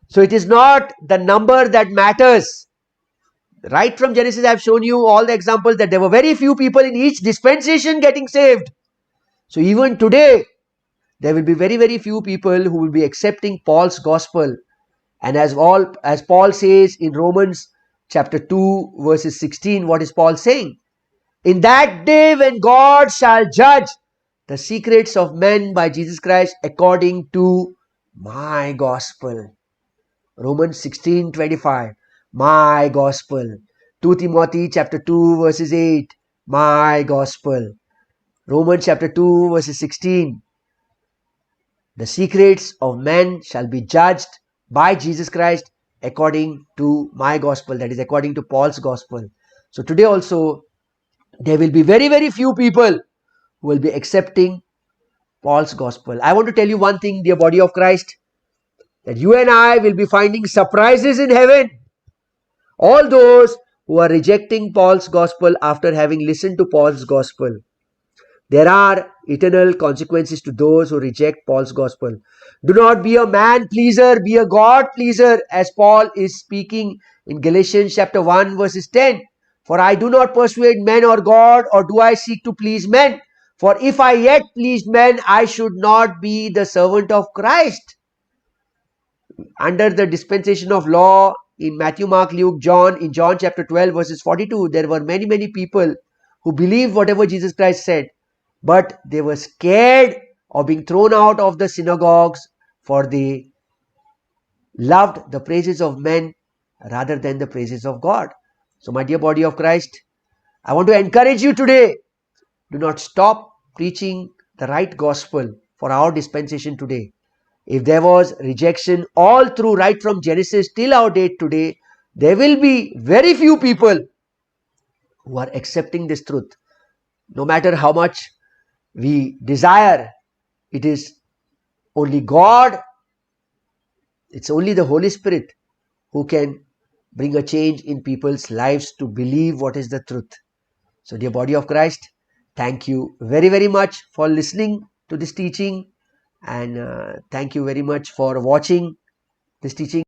So it is not the number that matters. Right from Genesis, I have shown you all the examples that there were very few people in each dispensation getting saved. So even today, there will be very, very few people who will be accepting Paul's gospel. And as Paul says in Romans chapter 2 verses 16, what is Paul saying? In that day when God shall judge the secrets of men by Jesus Christ according to my gospel. Romans 16:25, my gospel. 2 Timothy chapter 2 verses 8, my gospel. Romans chapter 2 verses 16, the secrets of men shall be judged by Jesus Christ according to my gospel, that is according to Paul's gospel. So today also there will be very, very few people who will be accepting Paul's gospel. I want to tell you one thing, dear body of Christ, that you and I will be finding surprises in heaven. All those who are rejecting Paul's gospel after having listened to Paul's gospel. There are eternal consequences to those who reject Paul's gospel. Do not be a man pleaser, be a God pleaser, as Paul is speaking in Galatians chapter 1 verses 10. For I do not persuade men or God, or do I seek to please men. For if I yet pleased men, I should not be the servant of Christ. Under the dispensation of law in Matthew, Mark, Luke, John, in John chapter 12 verses 42, there were many, many people who believed whatever Jesus Christ said. But they were scared of being thrown out of the synagogues, for they loved the praises of men rather than the praises of God. So my dear body of Christ, I want to encourage you today. Do not stop preaching the right gospel for our dispensation today. If there was rejection all through, right from Genesis till our date today, there will be very few people who are accepting this truth. No matter how much we desire, it is only God, it's only the Holy Spirit who can bring a change in people's lives to believe what is the truth. So dear body of Christ, thank you very, very much for listening to this teaching, and thank you very much for watching this teaching.